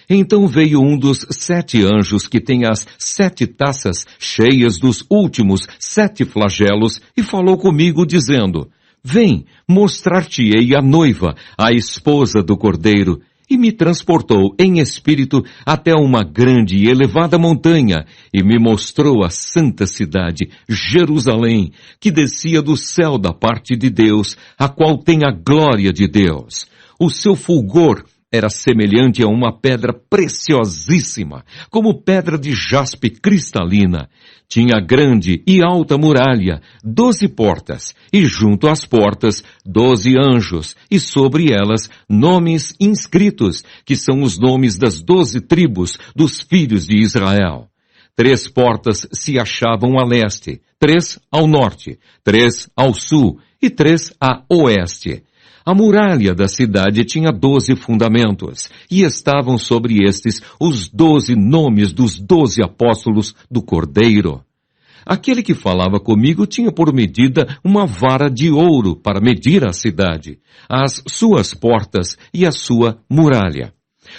Então veio um dos 7 anjos que tem as 7 taças cheias dos últimos 7 flagelos e falou comigo dizendo: Vem, mostrar-te-ei a noiva, a esposa do Cordeiro. E me transportou em espírito até uma grande e elevada montanha e me mostrou a santa cidade, Jerusalém, que descia do céu da parte de Deus, a qual tem a glória de Deus. O seu fulgor era semelhante a uma pedra preciosíssima, como pedra de jaspe cristalina. Tinha grande e alta muralha, 12 portas, e junto às portas 12 anjos, e sobre elas nomes inscritos, que são os nomes das 12 tribos dos filhos de Israel. 3 portas se achavam a leste, 3 ao norte, 3 ao sul e 3 a oeste. A muralha da cidade tinha 12 fundamentos, e estavam sobre estes os 12 nomes dos 12 apóstolos do Cordeiro. Aquele que falava comigo tinha por medida uma vara de ouro para medir a cidade, as suas portas e a sua muralha.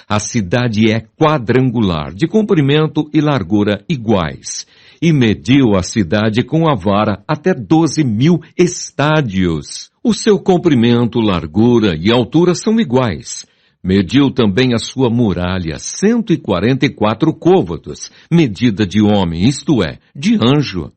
A cidade é quadrangular, de comprimento e largura iguais, e mediu a cidade com a vara até 12.000 estádios. O seu comprimento, largura e altura são iguais. Mediu também a sua muralha, 144 côvados, medida de homem, isto é, de anjo.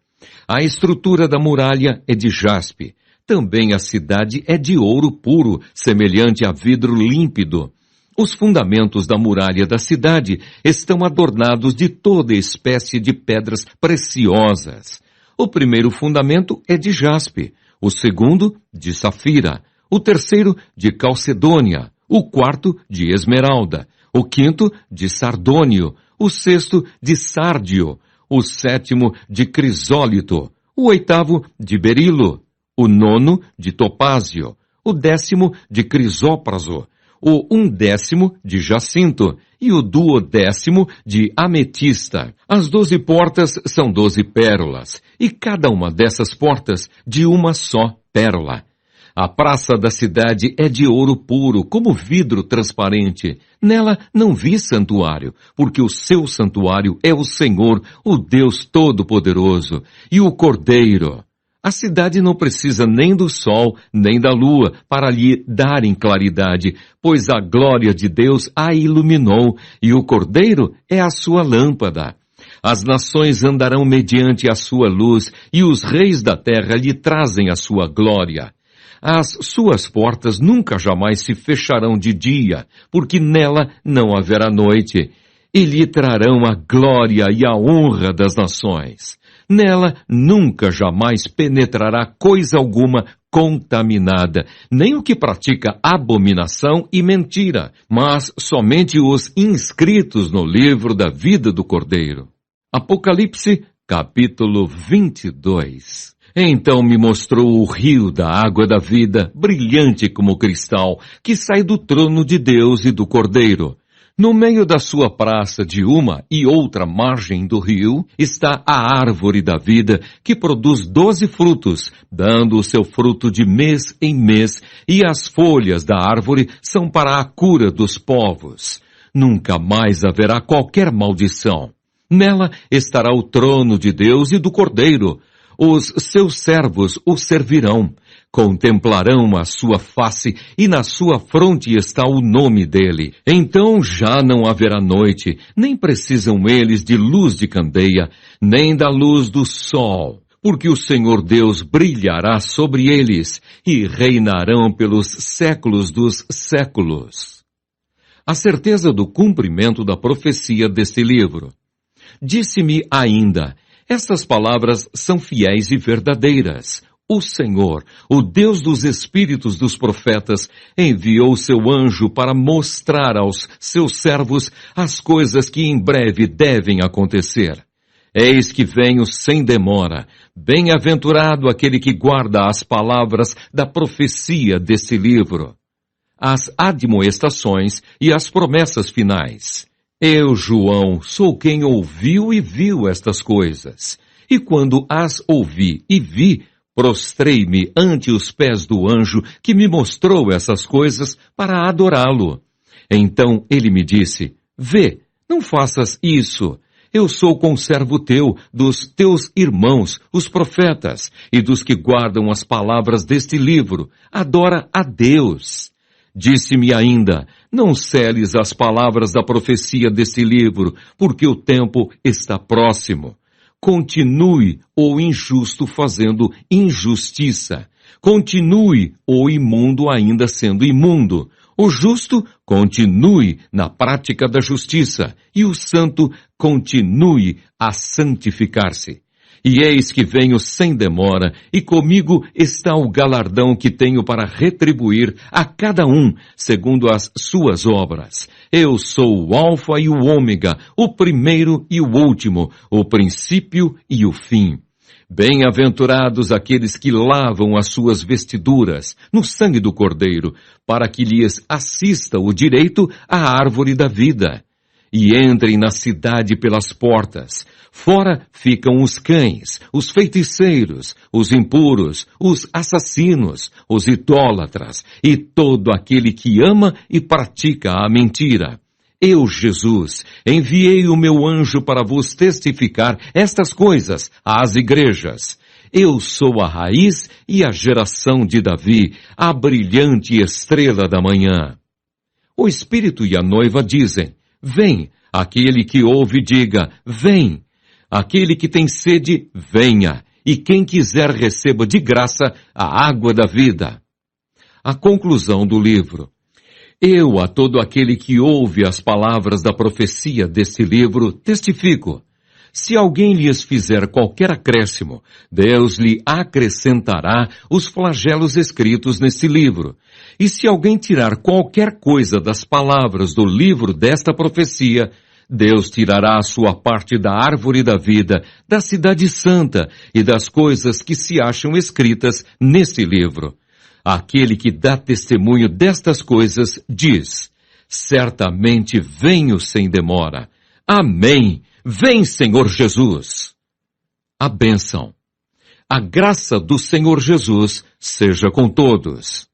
A estrutura da muralha é de jaspe. Também a cidade é de ouro puro, semelhante a vidro límpido. Os fundamentos da muralha da cidade estão adornados de toda espécie de pedras preciosas. O primeiro fundamento é de jaspe, o segundo de safira, o terceiro de calcedônia, o quarto de esmeralda, o quinto de sardônio, o sexto de sárdio, o sétimo de crisólito, o oitavo de berilo, o nono de topázio, o 10º de crisópraso, o 11º de jacinto e o 12º de ametista. As 12 portas são 12 pérolas, e cada uma dessas portas de uma só pérola. A praça da cidade é de ouro puro, como vidro transparente. Nela não vi santuário, porque o seu santuário é o Senhor, o Deus Todo-Poderoso, e o Cordeiro. A cidade não precisa nem do sol, nem da lua, para lhe darem claridade, pois a glória de Deus a iluminou, e o Cordeiro é a sua lâmpada. As nações andarão mediante a sua luz, e os reis da terra lhe trazem a sua glória. As suas portas nunca jamais se fecharão de dia, porque nela não haverá noite, e lhe trarão a glória e a honra das nações. Nela nunca jamais penetrará coisa alguma contaminada, nem o que pratica abominação e mentira, mas somente os inscritos no livro da vida do Cordeiro. Apocalipse, capítulo 22. Então me mostrou o rio da água da vida, brilhante como cristal, que sai do trono de Deus e do Cordeiro. No meio da sua praça, de uma e outra margem do rio, está a árvore da vida, que produz 12 frutos, dando o seu fruto de mês em mês, e as folhas da árvore são para a cura dos povos. Nunca mais haverá qualquer maldição. Nela estará o trono de Deus e do Cordeiro. Os seus servos o servirão, contemplarão a sua face, e na sua fronte está o nome dele. Então já não haverá noite, nem precisam eles de luz de candeia, nem da luz do sol, porque o Senhor Deus brilhará sobre eles, e reinarão pelos séculos dos séculos. A certeza do cumprimento da profecia deste livro. Disse-me ainda: estas palavras são fiéis e verdadeiras. O Senhor, o Deus dos espíritos dos profetas, enviou seu anjo para mostrar aos seus servos as coisas que em breve devem acontecer. Eis que venho sem demora. Bem-aventurado aquele que guarda as palavras da profecia deste livro, as admoestações e as promessas finais. Eu, João, sou quem ouviu e viu estas coisas. E quando as ouvi e vi, prostrei-me ante os pés do anjo que me mostrou essas coisas para adorá-lo. Então ele me disse: vê, não faças isso. Eu sou conservo teu, dos teus irmãos, os profetas, e dos que guardam as palavras deste livro. Adora a Deus. Disse-me ainda: não seles as palavras da profecia deste livro, porque o tempo está próximo. Continue o injusto fazendo injustiça. Continue o imundo ainda sendo imundo. O justo continue na prática da justiça, e o santo continue a santificar-se. E eis que venho sem demora, e comigo está o galardão que tenho para retribuir a cada um, segundo as suas obras. Eu sou o Alfa e o Ômega, o primeiro e o último, o princípio e o fim. Bem-aventurados aqueles que lavam as suas vestiduras no sangue do Cordeiro, para que lhes assista o direito à árvore da vida. E entrem na cidade pelas portas. Fora ficam os cães, os feiticeiros, os impuros, os assassinos, os idólatras e todo aquele que ama e pratica a mentira. Eu, Jesus, enviei o meu anjo para vos testificar estas coisas às igrejas. Eu sou a raiz e a geração de Davi, a brilhante estrela da manhã. O Espírito e a noiva dizem, vem. Aquele que ouve, diga, vem. Aquele que tem sede, venha. E quem quiser, receba de graça a água da vida. A conclusão do livro. Eu, a todo aquele que ouve as palavras da profecia deste livro, testifico. Se alguém lhes fizer qualquer acréscimo, Deus lhe acrescentará os flagelos escritos neste livro. E se alguém tirar qualquer coisa das palavras do livro desta profecia, Deus tirará a sua parte da árvore da vida, da cidade santa e das coisas que se acham escritas neste livro. Aquele que dá testemunho destas coisas diz, certamente venho sem demora. Amém. Vem, Senhor Jesus. A bênção. A graça do Senhor Jesus seja com todos.